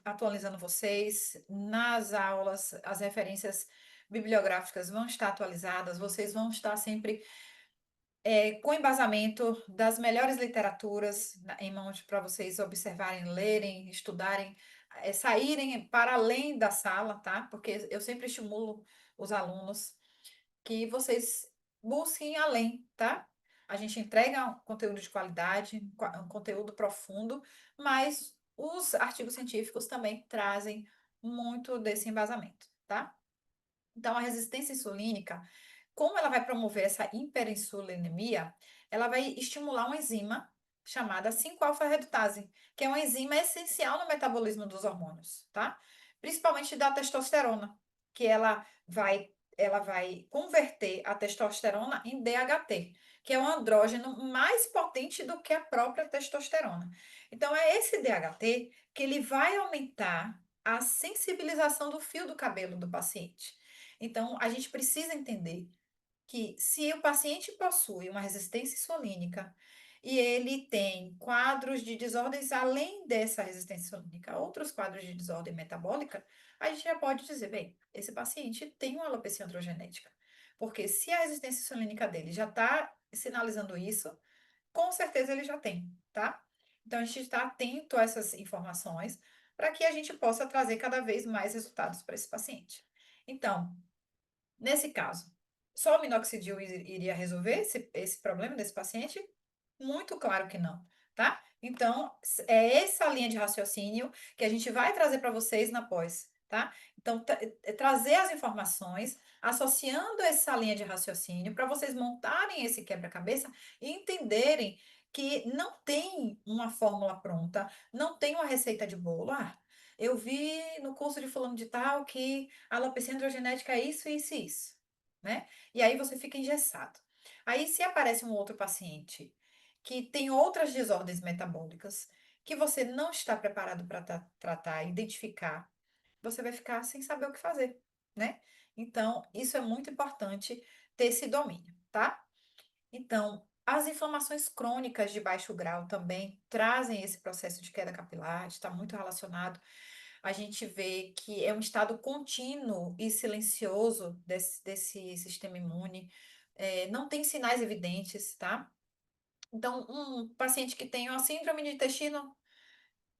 Speaker 1: atualizando vocês nas aulas, as referências bibliográficas vão estar atualizadas, vocês vão estar sempre com embasamento das melhores literaturas em mãos para vocês observarem, lerem, estudarem, saírem para além da sala, tá? Porque eu sempre estimulo os alunos que vocês busquem além, tá? A gente entrega um conteúdo de qualidade, um conteúdo profundo, mas os artigos científicos também trazem muito desse embasamento, tá? Então, a resistência insulínica, como ela vai promover essa hiperinsulinemia, ela vai estimular uma enzima chamada 5-alfa-redutase, que é uma enzima essencial no metabolismo dos hormônios, tá? Principalmente da testosterona, que ela vai converter a testosterona em DHT, que é um andrógeno mais potente do que a própria testosterona. Então, é esse DHT que ele vai aumentar a sensibilização do fio do cabelo do paciente. Então, a gente precisa entender que se o paciente possui uma resistência insulínica e ele tem quadros de desordens além dessa resistência insulínica, outros quadros de desordem metabólica, a gente já pode dizer, bem, esse paciente tem uma alopecia androgenética. Porque se a resistência insulínica dele já está sinalizando isso, com certeza ele já tem, tá? Então a gente está atento a essas informações para que a gente possa trazer cada vez mais resultados para esse paciente. Então, nesse caso, só o minoxidil iria resolver esse problema desse paciente? Muito claro que não, tá? Então, é essa linha de raciocínio que a gente vai trazer para vocês na pós, tá? Então, trazer as informações, associando essa linha de raciocínio, para vocês montarem esse quebra-cabeça e entenderem que não tem uma fórmula pronta, não tem uma receita de bolo. Ah, eu vi no curso de fulano de tal que a alopecia androgenética é isso, isso e isso, né? E aí você fica engessado. Aí, se aparece um outro paciente que tem outras desordens metabólicas que você não está preparado para tratar, identificar, você vai ficar sem saber o que fazer, né? Então, isso é muito importante ter esse domínio, tá? Então, as inflamações crônicas de baixo grau também trazem esse processo de queda capilar, está muito relacionado. A gente vê que é um estado contínuo e silencioso desse sistema imune, não tem sinais evidentes, tá? Então, um paciente que tem uma síndrome de intestino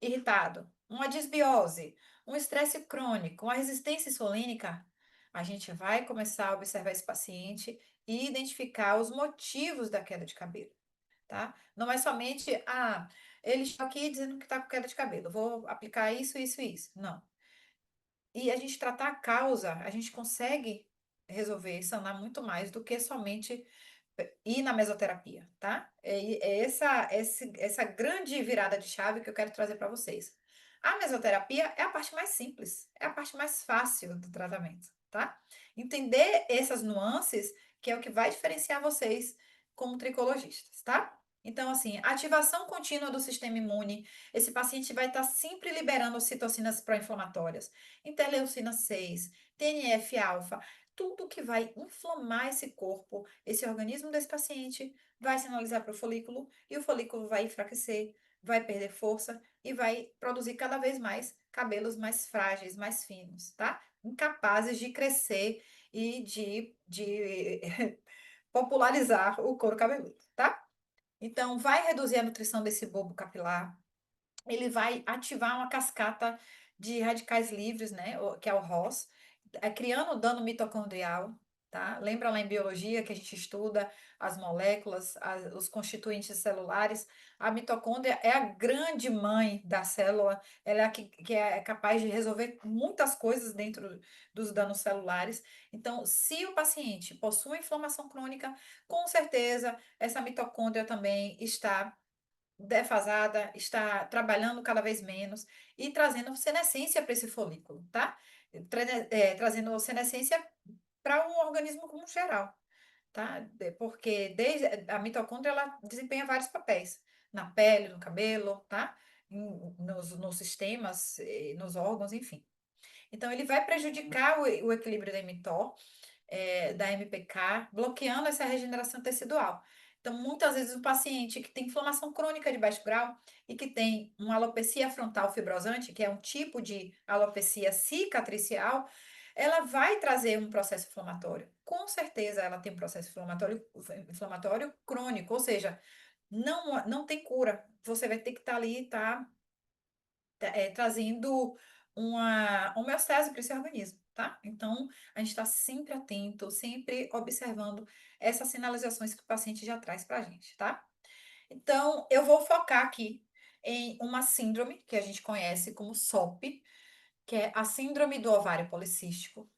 Speaker 1: irritado, uma disbiose, um estresse crônico, uma resistência insulínica, a gente vai começar a observar esse paciente e identificar os motivos da queda de cabelo, tá? Não é somente, ele está aqui dizendo que está com queda de cabelo, vou aplicar isso, isso e isso. Não. E a gente tratar a causa, a gente consegue resolver, sanar muito mais do que somente ir na mesoterapia, tá? É essa grande virada de chave que eu quero trazer para vocês. A mesoterapia é a parte mais simples, é a parte mais fácil do tratamento, tá? Entender essas nuances que é o que vai diferenciar vocês como tricologistas, tá? Então, assim, ativação contínua do sistema imune, esse paciente vai estar sempre liberando citocinas pró-inflamatórias, interleucina 6, TNF-alfa, tudo que vai inflamar esse corpo, esse organismo desse paciente, vai sinalizar para o folículo e o folículo vai enfraquecer, vai perder força e vai produzir cada vez mais cabelos mais frágeis, mais finos, tá? Incapazes de crescer e de popularizar o couro cabeludo, tá? Então, vai reduzir a nutrição desse bulbo capilar, ele vai ativar uma cascata de radicais livres, né, que é o ROS, criando dano mitocondrial, tá? Lembra lá em biologia que a gente estuda as moléculas, os constituintes celulares? A mitocôndria é a grande mãe da célula, ela é a que é capaz de resolver muitas coisas dentro dos danos celulares. Então, se o paciente possui inflamação crônica, com certeza essa mitocôndria também está defasada, está trabalhando cada vez menos e trazendo senescência para esse folículo, tá? Trazendo senescência para um organismo como geral, tá? Porque desde a mitocôndria ela desempenha vários papéis na pele, no cabelo, tá? Nos sistemas, nos órgãos, enfim. Então, ele vai prejudicar o equilíbrio da mTOR, da MPK, bloqueando essa regeneração tecidual. Então, muitas vezes, o paciente que tem inflamação crônica de baixo grau e que tem uma alopecia frontal fibrosante, que é um tipo de alopecia cicatricial, ela vai trazer um processo inflamatório. Com certeza, ela tem um processo inflamatório crônico, ou seja, não tem cura. Você vai ter que estar ali, trazendo uma homeostase para esse organismo, tá? Então, a gente está sempre atento, sempre observando essas sinalizações que o paciente já traz para a gente, tá? Então, eu vou focar aqui em uma síndrome que a gente conhece como SOP, que é a síndrome do ovário policístico.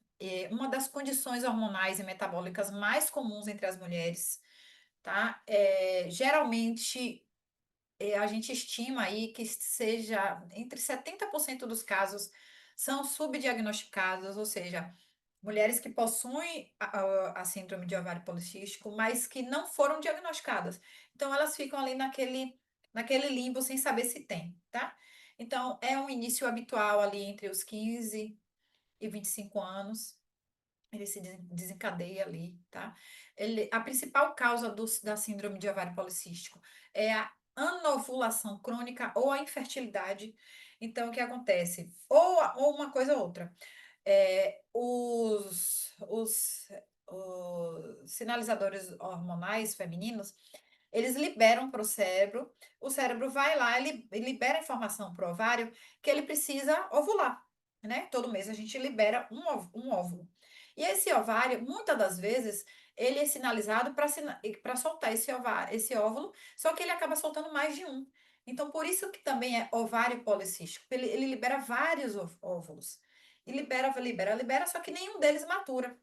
Speaker 1: uma das condições hormonais e metabólicas mais comuns entre as mulheres, tá? Geralmente, a gente estima aí que seja entre 70% dos casos são subdiagnosticados, ou seja, mulheres que possuem a síndrome de ovário policístico, mas que não foram diagnosticadas. Então, elas ficam ali naquele limbo sem saber se tem, tá? Então, é um início habitual ali entre os 15 e 25 anos. Ele se desencadeia ali, tá? A principal causa da síndrome de ovário policístico é a anovulação crônica ou a infertilidade. Então, o que acontece? Ou uma coisa ou outra. É, os sinalizadores hormonais femininos, eles liberam para o cérebro vai lá e libera informação para o ovário que ele precisa ovular, né? Todo mês a gente libera um óvulo. E esse ovário, muitas das vezes, ele é sinalizado para soltar esse óvulo, só que ele acaba soltando mais de um. Então, por isso que também é ovário policístico. Ele libera vários óvulos. E libera, só que nenhum deles matura.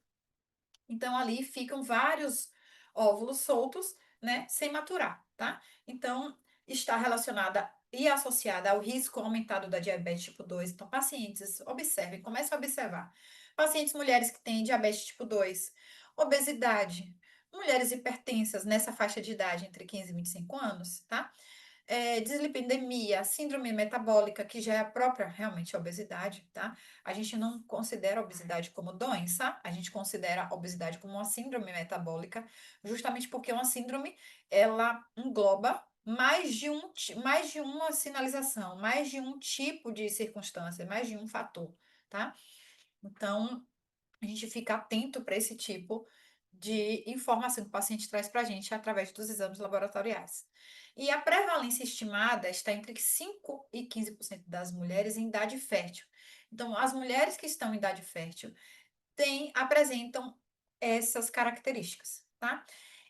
Speaker 1: Então, ali ficam vários óvulos soltos, né, sem maturar, tá? Então, está relacionada e associada ao risco aumentado da diabetes tipo 2. Então, pacientes, observem, comecem a observar. Pacientes mulheres que têm diabetes tipo 2, obesidade, mulheres hipertensas nessa faixa de idade entre 15 e 25 anos, tá? Dislipidemia, síndrome metabólica, que já é a própria realmente obesidade, tá? A gente não considera a obesidade como doença, a gente considera a obesidade como uma síndrome metabólica, justamente porque uma síndrome, ela engloba mais de uma sinalização, mais de um tipo de circunstância, mais de um fator, tá? Então, a gente fica atento para esse tipo de informação que o paciente traz para a gente através dos exames laboratoriais. E a prevalência estimada está entre 5 e 15% das mulheres em idade fértil. Então, as mulheres que estão em idade fértil apresentam essas características, tá?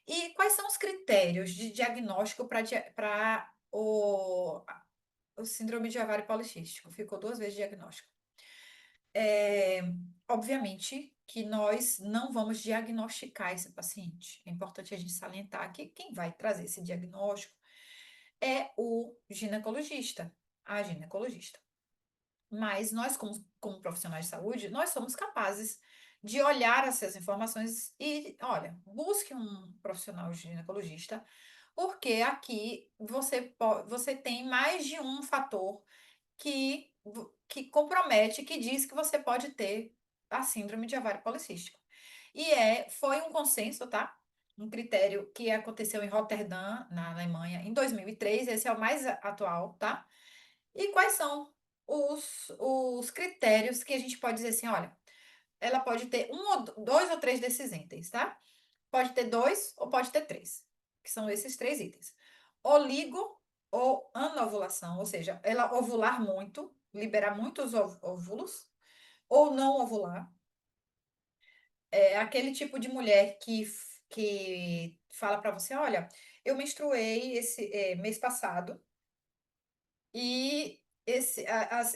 Speaker 1: E quais são os critérios de diagnóstico para o síndrome de ovário policístico? Ficou duas vezes diagnóstico. É, obviamente que nós não vamos diagnosticar esse paciente. É importante a gente salientar que quem vai trazer esse diagnóstico é o ginecologista, a ginecologista. Mas nós, como profissionais de saúde, nós somos capazes de olhar essas informações e, olha, busque um profissional ginecologista, porque aqui você tem mais de um fator que compromete, que diz que você pode ter a síndrome de ovário policístico. E foi um consenso, tá? Um critério que aconteceu em Roterdã, na Alemanha, em 2003. Esse é o mais atual, tá? E quais são os critérios que a gente pode dizer assim, olha, ela pode ter dois ou três desses itens, tá? Pode ter dois ou pode ter três, que são esses três itens. Oligo ou anovulação, ou seja, ela ovular muito, liberar muitos óvulos, ou não ovular. É aquele tipo de mulher que fala para você, olha, eu menstruei esse mês passado e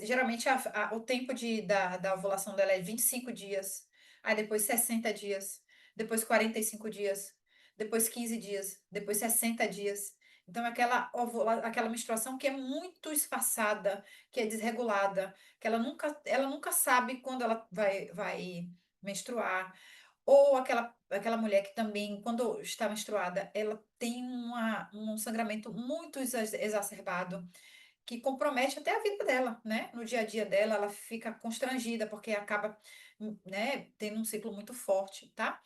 Speaker 1: geralmente o tempo da ovulação dela é 25 dias, aí depois 60 dias, depois 45 dias, depois 15 dias, depois 60 dias. Então, aquela menstruação que é muito espaçada, que é desregulada, que ela nunca sabe quando ela vai menstruar. Ou aquela mulher que também, quando está menstruada, ela tem um sangramento muito exacerbado que compromete até a vida dela, né? No dia a dia dela, ela fica constrangida porque acaba, né, tendo um ciclo muito forte, tá?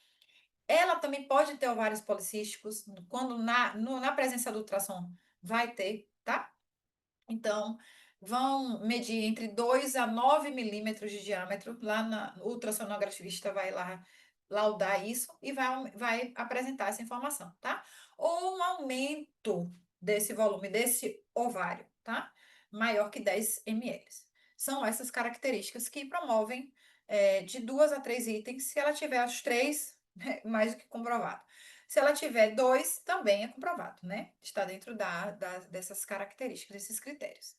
Speaker 1: Ela também pode ter ovários policísticos, quando na presença do ultrassom vai ter, tá? Então, vão medir entre 2 a 9 milímetros de diâmetro. O ultrassonografista vai lá laudar isso e vai apresentar essa informação, tá? Ou um aumento desse volume, desse ovário, tá? Maior que 10 ml. São essas características que promovem de duas a três itens. Se ela tiver os três, mais do que comprovado. Se ela tiver dois, também é comprovado, né? Está dentro dessas características, desses critérios.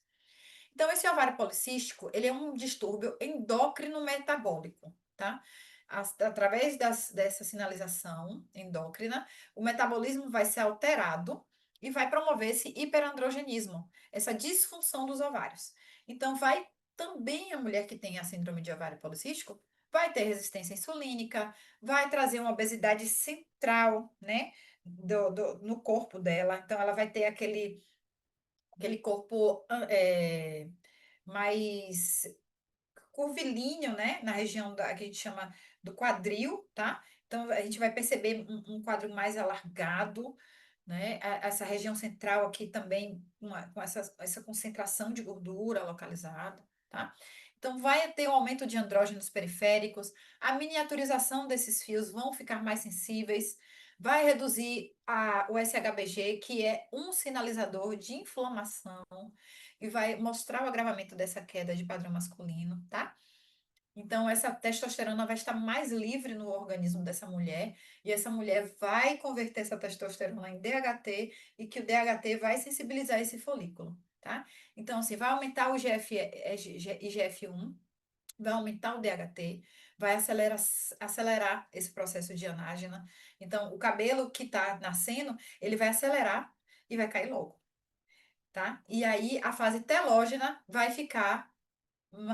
Speaker 1: Então, esse ovário policístico, ele é um distúrbio endócrino metabólico, tá? através dessa sinalização endócrina, o metabolismo vai ser alterado e vai promover esse hiperandrogenismo, essa disfunção dos ovários. Então, vai também a mulher que tem a síndrome de ovário policístico vai ter resistência insulínica, vai trazer uma obesidade central, né, no corpo dela. Então, ela vai ter aquele corpo mais curvilíneo, né? Na região que a gente chama do quadril, tá? Então, a gente vai perceber um quadro mais alargado, né? Essa região central aqui também, com essa concentração de gordura localizada, tá? Então, vai ter um aumento de andrógenos periféricos, a miniaturização desses fios vão ficar mais sensíveis, vai reduzir o SHBG, que é um sinalizador de inflamação, e vai mostrar o agravamento dessa queda de padrão masculino, tá? Então, essa testosterona vai estar mais livre no organismo dessa mulher, e essa mulher vai converter essa testosterona em DHT, e que o DHT vai sensibilizar esse folículo, tá? Então, assim, vai aumentar o IGF-1, vai aumentar o DHT, vai acelerar esse processo de anágena. Então, o cabelo que está nascendo, ele vai acelerar e vai cair logo, tá? E aí, a fase telógena vai ficar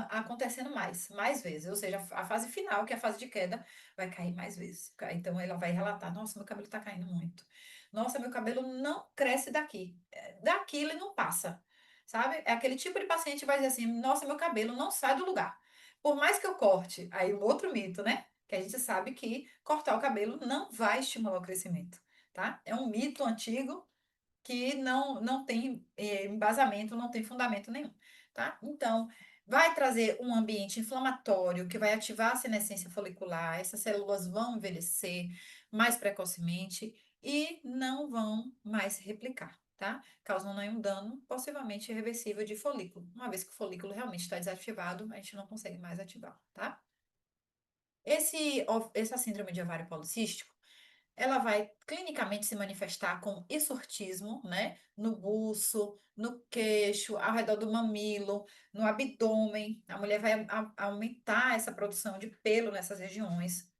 Speaker 1: acontecendo mais vezes, ou seja, a fase final, que é a fase de queda, vai cair mais vezes. Então ela vai relatar: nossa, meu cabelo está caindo muito. Nossa, meu cabelo não cresce daqui. Daqui ele não passa. Sabe? É aquele tipo de paciente que vai dizer assim: nossa, meu cabelo não sai do lugar. Por mais que eu corte, aí um outro mito, né? Que a gente sabe que cortar o cabelo não vai estimular o crescimento, tá? É um mito antigo que não tem embasamento, não tem fundamento nenhum, tá? Então, vai trazer um ambiente inflamatório que vai ativar a senescência folicular, essas células vão envelhecer mais precocemente e não vão mais se replicar, tá? Causando aí um dano possivelmente irreversível de folículo. Uma vez que o folículo realmente está desativado, a gente não consegue mais ativar, tá? Essa síndrome de ovário policístico, ela vai clinicamente se manifestar com hirsutismo, né? No buço, no queixo, ao redor do mamilo, no abdômen. A mulher vai aumentar essa produção de pelo nessas regiões.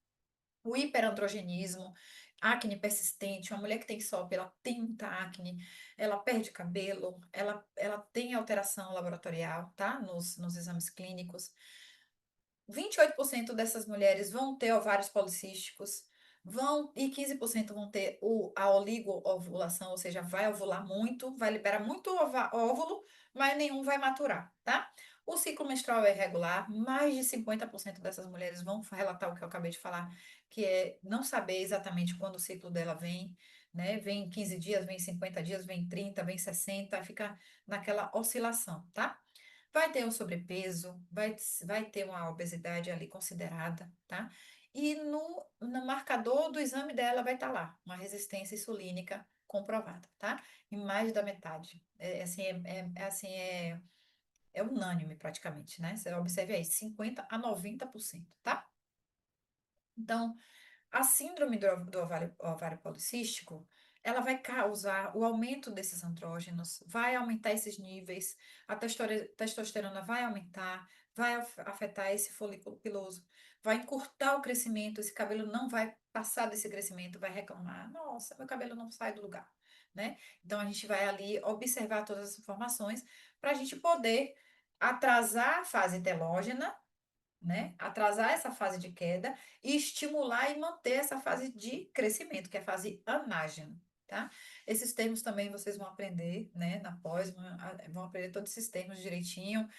Speaker 1: O hiperandrogenismo, acne persistente, uma mulher que tem SOP, ela tem muita acne, ela perde cabelo, ela tem alteração laboratorial, tá? Nos exames clínicos. 28% dessas mulheres vão ter ovários policísticos, e 15% vão ter a oligoovulação, ou seja, vai ovular muito, vai liberar muito óvulo, mas nenhum vai maturar, tá? O ciclo menstrual é irregular, mais de 50% dessas mulheres vão relatar o que eu acabei de falar, que é não saber exatamente quando o ciclo dela vem, né? Vem 15 dias, vem 50 dias, vem 30, vem 60, fica naquela oscilação, tá? Vai ter um sobrepeso, vai ter uma obesidade ali considerada, tá? E no marcador do exame dela vai estar lá, uma resistência insulínica comprovada, tá? Em mais da metade. É unânime praticamente, né? Você observe aí, 50 a 90%, tá? Então, a síndrome do ovário policístico, ela vai causar o aumento desses andrógenos, vai aumentar esses níveis, a testosterona vai aumentar, vai afetar esse folículo piloso, vai encurtar o crescimento, esse cabelo não vai passar desse crescimento, vai reclamar: nossa, meu cabelo não sai do lugar, né? Então, a gente vai ali observar todas as informações para a gente poder atrasar a fase telógena, né? Atrasar essa fase de queda e estimular e manter essa fase de crescimento, que é a fase anágena, tá? Esses termos também vocês vão aprender, né, na pós, vão aprender todos esses termos direitinho.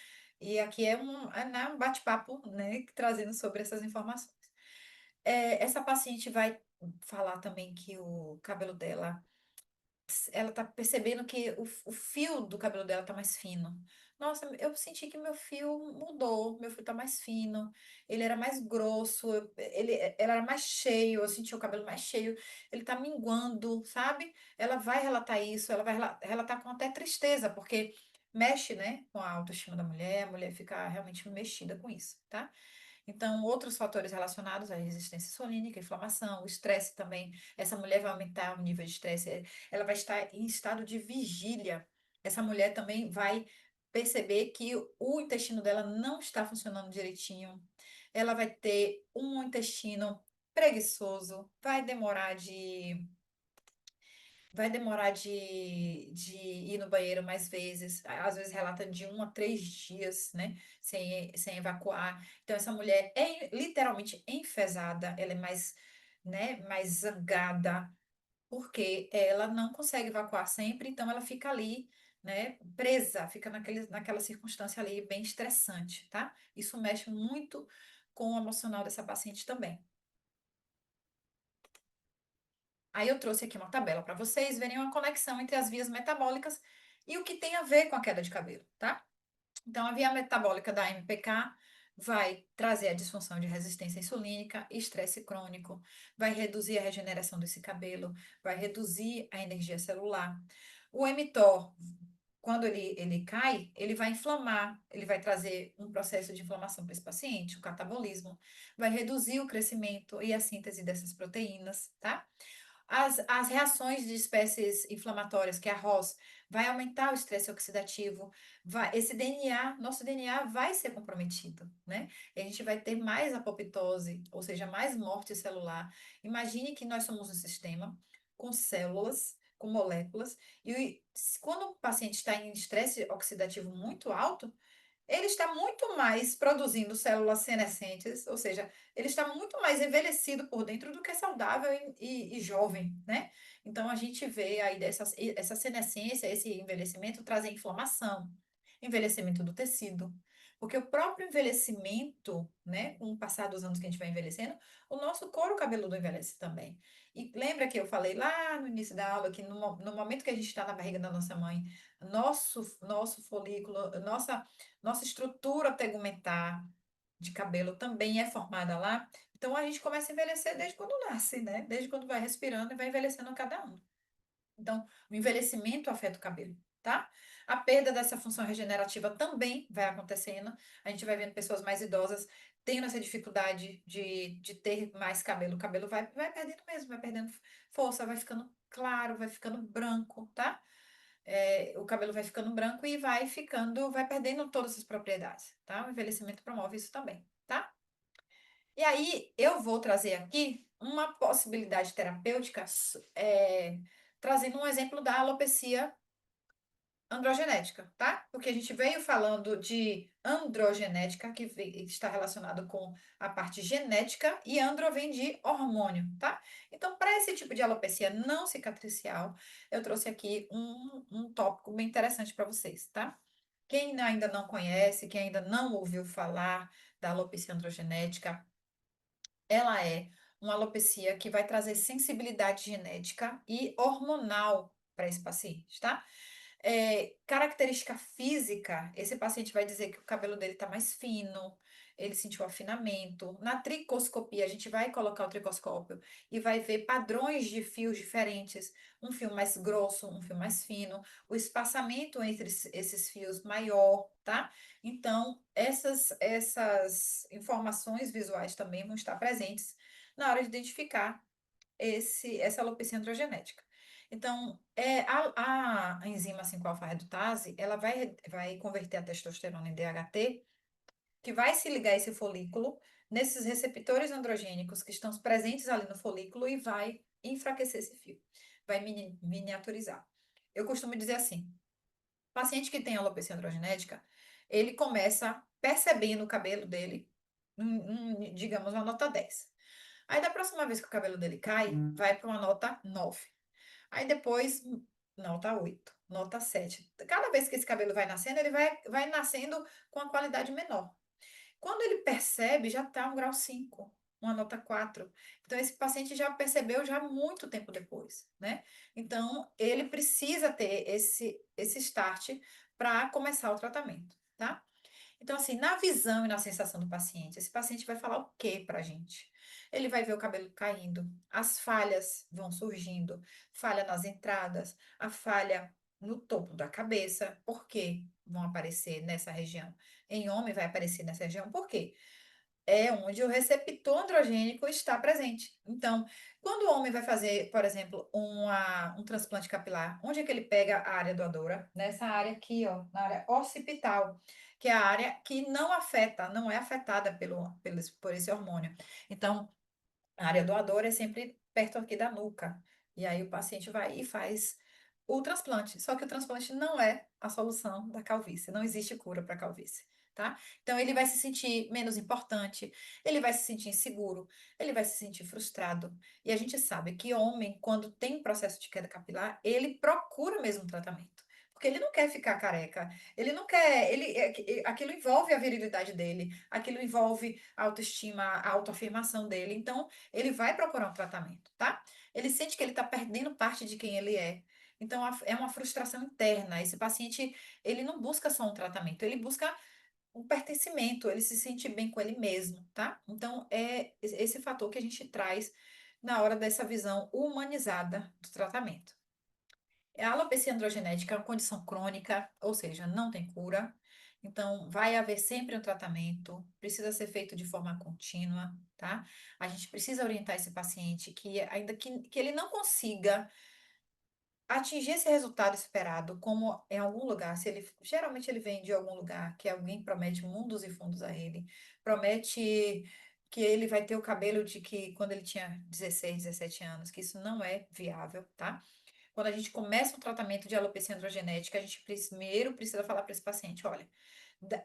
Speaker 1: E aqui né, um bate-papo, né, trazendo sobre essas informações. Essa paciente vai falar também que o cabelo dela, ela tá percebendo que o fio do cabelo dela tá mais fino. Nossa, eu senti que meu fio mudou, meu fio tá mais fino, ele era mais grosso, ele era mais cheio, eu senti o cabelo mais cheio, ele tá minguando, sabe? Ela vai relatar isso, ela vai relatar com até tristeza, porque mexe, né, com a autoestima da mulher, a mulher fica realmente mexida com isso, tá? Então, outros fatores relacionados à resistência insulínica, inflamação, o estresse também. Essa mulher vai aumentar o nível de estresse, ela vai estar em estado de vigília. Essa mulher também vai perceber que o intestino dela não está funcionando direitinho. ela vai ter um intestino preguiçoso, vai demorar de ir no banheiro mais vezes, às vezes relata de 1 a 3 dias, né, sem evacuar. Então, essa mulher é literalmente enfesada, ela é mais, né, mais zangada, porque ela não consegue evacuar sempre, então ela fica ali, né, presa, fica naquela circunstância ali bem estressante, tá? Isso mexe muito com o emocional dessa paciente também. Aí eu trouxe aqui uma tabela para vocês verem uma conexão entre as vias metabólicas e o que tem a ver com a queda de cabelo, tá? Então, a via metabólica da MPK vai trazer a disfunção de resistência insulínica, estresse crônico, vai reduzir a regeneração desse cabelo, vai reduzir a energia celular. O mTOR, quando ele cai, ele vai inflamar, ele vai trazer um processo de inflamação para esse paciente, o catabolismo, vai reduzir o crescimento e a síntese dessas proteínas, tá? As reações de espécies inflamatórias, que é a ROS, vai aumentar o estresse oxidativo, esse DNA, nosso DNA vai ser comprometido, né? E a gente vai ter mais apoptose, ou seja, mais morte celular. Imagine que nós somos um sistema com células, com moléculas, e quando o paciente está em estresse oxidativo muito alto, ele está muito mais produzindo células senescentes, ou seja, ele está muito mais envelhecido por dentro do que saudável e jovem, né? Então, a gente vê aí essa senescência, esse envelhecimento trazer inflamação, envelhecimento do tecido. Porque o próprio envelhecimento, né, com o passar dos anos que a gente vai envelhecendo, o nosso couro cabeludo envelhece também. E lembra que eu falei lá no início da aula que no momento que a gente está na barriga da nossa mãe, nosso folículo, nossa estrutura tegumentar de cabelo também é formada lá. Então a gente começa a envelhecer desde quando nasce, né? Desde quando vai respirando e vai envelhecendo a cada ano. Então, o envelhecimento afeta o cabelo, tá? A perda dessa função regenerativa também vai acontecendo. A gente vai vendo pessoas mais idosas tendo essa dificuldade de ter mais cabelo. O cabelo vai perdendo mesmo, vai perdendo força, vai ficando claro, vai ficando branco, tá? O cabelo vai ficando branco e vai perdendo todas as propriedades, tá? O envelhecimento promove isso também, tá? E aí, eu vou trazer aqui uma possibilidade terapêutica, trazendo um exemplo da alopecia androgenética, tá? Porque a gente veio falando de androgenética, que está relacionado com a parte genética, e andro vem de hormônio, tá? Então, para esse tipo de alopecia não cicatricial, eu trouxe aqui um tópico bem interessante para vocês, tá? Quem ainda não conhece, quem ainda não ouviu falar da alopecia androgenética, ela é uma alopecia que vai trazer sensibilidade genética e hormonal para esse paciente, tá? Característica física, esse paciente vai dizer que o cabelo dele está mais fino, ele sentiu afinamento. Na tricoscopia, a gente vai colocar o tricoscópio e vai ver padrões de fios diferentes, um fio mais grosso, um fio mais fino, o espaçamento entre esses fios maior, tá? Então, essas informações visuais também vão estar presentes na hora de identificar essa alopecia androgenética. Então, a enzima 5-alfa-redutase, ela vai converter a testosterona em DHT, que vai se ligar a esse folículo, nesses receptores androgênicos que estão presentes ali no folículo e vai enfraquecer esse fio, vai miniaturizar. Eu costumo dizer assim, paciente que tem alopecia androgenética, ele começa percebendo o cabelo dele, digamos, uma nota 10. Aí, da próxima vez que o cabelo dele cai, vai para uma nota 9. Aí, depois, nota 8, nota 7. Cada vez que esse cabelo vai nascendo, ele vai nascendo com uma qualidade menor. Quando ele percebe, já está um grau 5, uma nota 4. Então, esse paciente já percebeu já muito tempo depois, né? Então, ele precisa ter esse start para começar o tratamento, tá? Então, assim, na visão e na sensação do paciente, esse paciente vai falar o quê pra gente? Ele vai ver o cabelo caindo, as falhas vão surgindo, falha nas entradas, a falha no topo da cabeça. Por que vão aparecer nessa região? Em homem vai aparecer nessa região, por quê? É onde o receptor androgênico está presente. Então, quando o homem vai fazer, por exemplo, um transplante capilar, onde é que ele pega a área doadora? Nessa área aqui, ó, na área occipital, que é a área que não é afetada por esse hormônio. Então, a área doadora é sempre perto aqui da nuca. E aí o paciente vai e faz o transplante. Só que o transplante não é a solução da calvície. Não existe cura para calvície, tá? Então ele vai se sentir menos importante, ele vai se sentir inseguro, ele vai se sentir frustrado. E a gente sabe que homem, quando tem processo de queda capilar, ele procura mesmo tratamento. Porque ele não quer ficar careca, ele não quer, aquilo envolve a virilidade dele, aquilo envolve a autoestima, a autoafirmação dele. Então, ele vai procurar um tratamento, tá? Ele sente que ele está perdendo parte de quem ele é. Então, é uma frustração interna. Esse paciente, ele não busca só um tratamento, ele busca um pertencimento, ele se sente bem com ele mesmo, tá? Então, é esse fator que a gente traz na hora dessa visão humanizada do tratamento. A alopecia androgenética é uma condição crônica, ou seja, não tem cura. Então, vai haver sempre um tratamento, precisa ser feito de forma contínua, tá? A gente precisa orientar esse paciente que, ainda que ele não consiga atingir esse resultado esperado, como em algum lugar, se ele geralmente ele vem de algum lugar que alguém promete mundos e fundos a ele, promete que ele vai ter o cabelo de que quando ele tinha 16, 17 anos, que isso não é viável, tá? Quando a gente começa um tratamento de alopecia androgenética, a gente primeiro precisa falar para esse paciente, olha,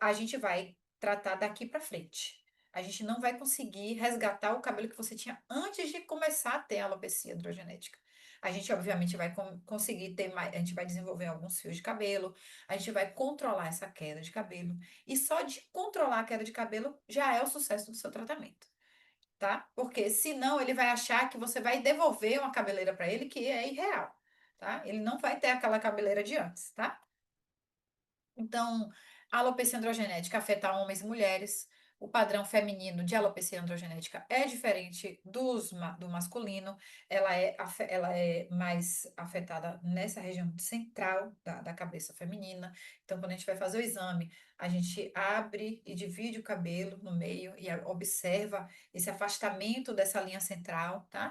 Speaker 1: a gente vai tratar daqui para frente. A gente não vai conseguir resgatar o cabelo que você tinha antes de começar a ter a alopecia androgenética. A gente, obviamente, vai conseguir ter mais, a gente vai desenvolver alguns fios de cabelo, a gente vai controlar essa queda de cabelo. E só de controlar a queda de cabelo já é o sucesso do seu tratamento, tá? Porque senão ele vai achar que você vai devolver uma cabeleira para ele que é irreal, tá? Ele não vai ter aquela cabeleira de antes, tá? Então, a alopecia androgenética afeta homens e mulheres. O padrão feminino de alopecia androgenética é diferente do masculino. Ela é mais afetada nessa região central da cabeça feminina. Então, quando a gente vai fazer o exame, a gente abre e divide o cabelo no meio e observa esse afastamento dessa linha central, tá?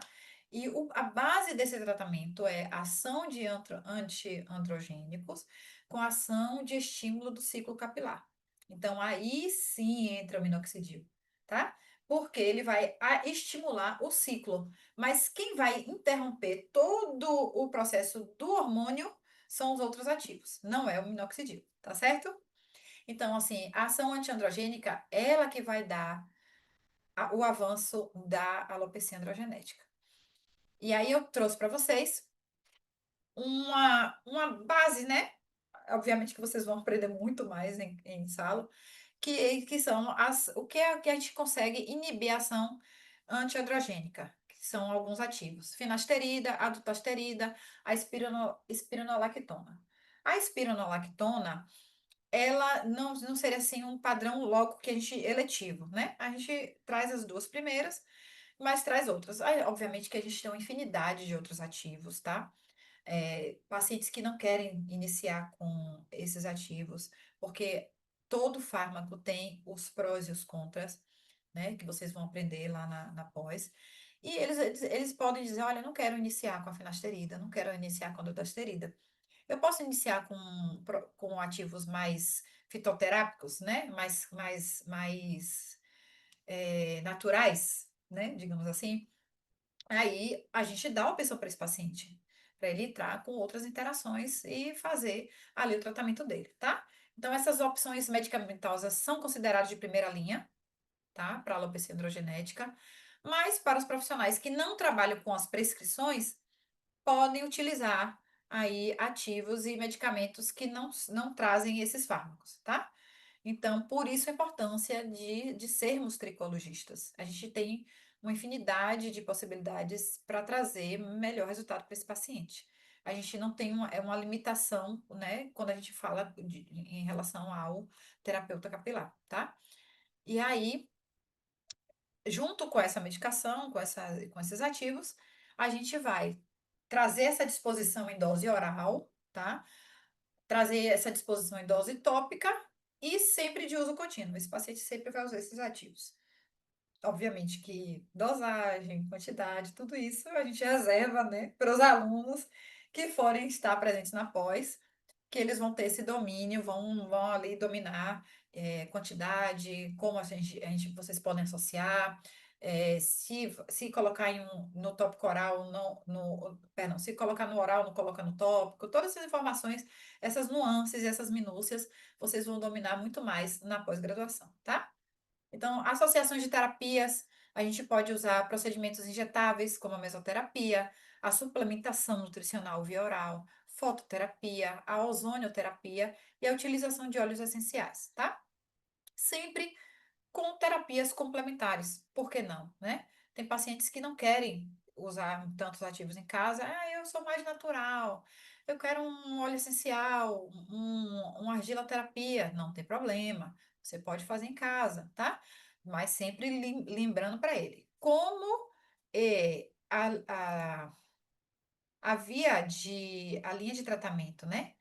Speaker 1: E a base desse tratamento é ação de anti-androgênicos com ação de estímulo do ciclo capilar. Então, aí sim entra o minoxidil, tá? Porque ele vai estimular o ciclo. Mas quem vai interromper todo o processo do hormônio são os outros ativos, não é o minoxidil, tá certo? Então, assim, a ação antiandrogênica, ela que vai dar o avanço da alopecia androgenética. E aí eu trouxe para vocês uma base, né? Obviamente que vocês vão aprender muito mais em sala, que são o que é que a gente consegue inibir a ação antiandrogênica, que são alguns ativos. Finasterida, a dutasterida, a espironolactona. A espironolactona, ela não seria assim um padrão logo que a gente eletivo, né? A gente traz as duas primeiras, mas traz outras. Aí, obviamente que a gente tem uma infinidade de outros ativos, tá? Pacientes que não querem iniciar com esses ativos, porque todo fármaco tem os prós e os contras, né, que vocês vão aprender lá na pós. E eles podem dizer, olha, eu não quero iniciar com a finasterida, não quero iniciar com a dutasterida. Eu posso iniciar com ativos mais fitoterápicos, né, mais naturais, né, digamos assim. Aí a gente dá a opção para esse paciente, para ele entrar com outras interações e fazer ali o tratamento dele, tá? Então, essas opções medicamentosas são consideradas de primeira linha, tá? Para alopecia androgenética, mas para os profissionais que não trabalham com as prescrições, podem utilizar aí ativos e medicamentos que não trazem esses fármacos, tá? Então, por isso a importância de sermos tricologistas. A gente tem uma infinidade de possibilidades para trazer melhor resultado para esse paciente. A gente não tem uma limitação, né, quando a gente fala em relação ao terapeuta capilar, tá? E aí, junto com essa medicação, com esses ativos, a gente vai trazer essa disposição em dose oral, tá? Trazer essa disposição em dose tópica e sempre de uso contínuo. Esse paciente sempre vai usar esses ativos. Obviamente que dosagem, quantidade, tudo isso a gente reserva, né, para os alunos que forem estar presentes na pós, que eles vão ter esse domínio, vão ali dominar quantidade, como vocês podem associar, se colocar no tópico oral, perdão, se colocar no oral, não colocar no tópico, todas essas informações, essas nuances, essas minúcias, vocês vão dominar muito mais na pós-graduação, tá? Então, associações de terapias, a gente pode usar procedimentos injetáveis, como a mesoterapia, a suplementação nutricional via oral, fototerapia, a ozonioterapia e a utilização de óleos essenciais, tá? Sempre com terapias complementares, por que não, né? Tem pacientes que não querem usar tantos ativos em casa, eu sou mais natural, eu quero um óleo essencial, uma argiloterapia, não tem problema, você pode fazer em casa, tá? Mas sempre lembrando para ele, como a linha de tratamento, né?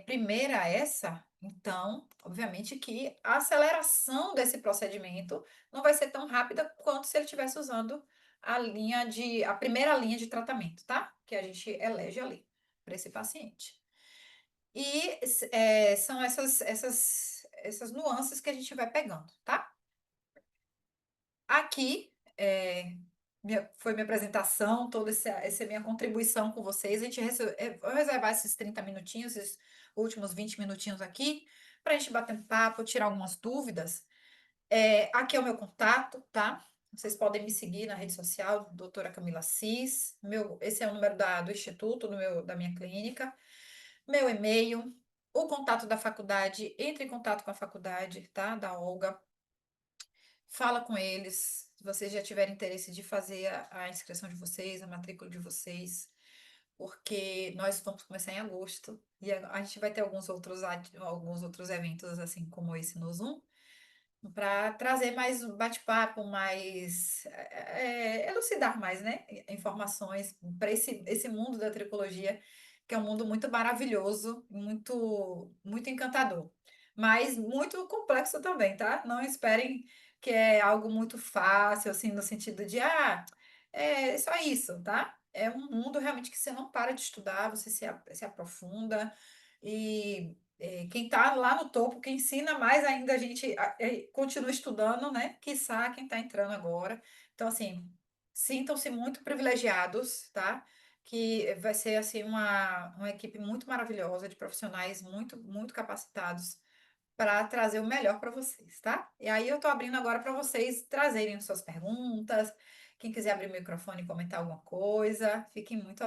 Speaker 1: Primeira essa, então, obviamente que a aceleração desse procedimento não vai ser tão rápida quanto se ele estivesse usando a primeira linha de tratamento, tá? Que a gente elege ali para esse paciente. E são essas nuances que a gente vai pegando, tá? Aqui foi minha apresentação, toda essa minha contribuição com vocês. Vou reservar esses 30 minutinhos, esses últimos 20 minutinhos aqui, para a gente bater um papo, tirar algumas dúvidas. Aqui é o meu contato, tá? Vocês podem me seguir na rede social, doutora Camila Cis. Esse é o número do instituto, da minha clínica. Meu e-mail, o contato da faculdade, entre em contato com a faculdade, tá? Da Olga. Fala com eles, se vocês já tiverem interesse de fazer a inscrição de vocês, a matrícula de vocês, porque nós vamos começar em agosto e a gente vai ter alguns outros eventos assim como esse no Zoom, para trazer mais um bate-papo, mais elucidar mais, né, informações para esse mundo da tricologia, que é um mundo muito maravilhoso, muito muito encantador, mas muito complexo também, tá? Não esperem que é algo muito fácil, assim, no sentido de é só isso, tá? É um mundo realmente que você não para de estudar, você se aprofunda e quem está lá no topo, quem ensina mais ainda a gente continua estudando, né? Quiçá quem está entrando agora. Então, assim, sintam-se muito privilegiados, tá? Que vai ser, assim, uma equipe muito maravilhosa de profissionais muito, muito capacitados para trazer o melhor para vocês, tá? E aí eu estou abrindo agora para vocês trazerem suas perguntas. Quem quiser abrir o microfone e comentar alguma coisa, fiquem muito à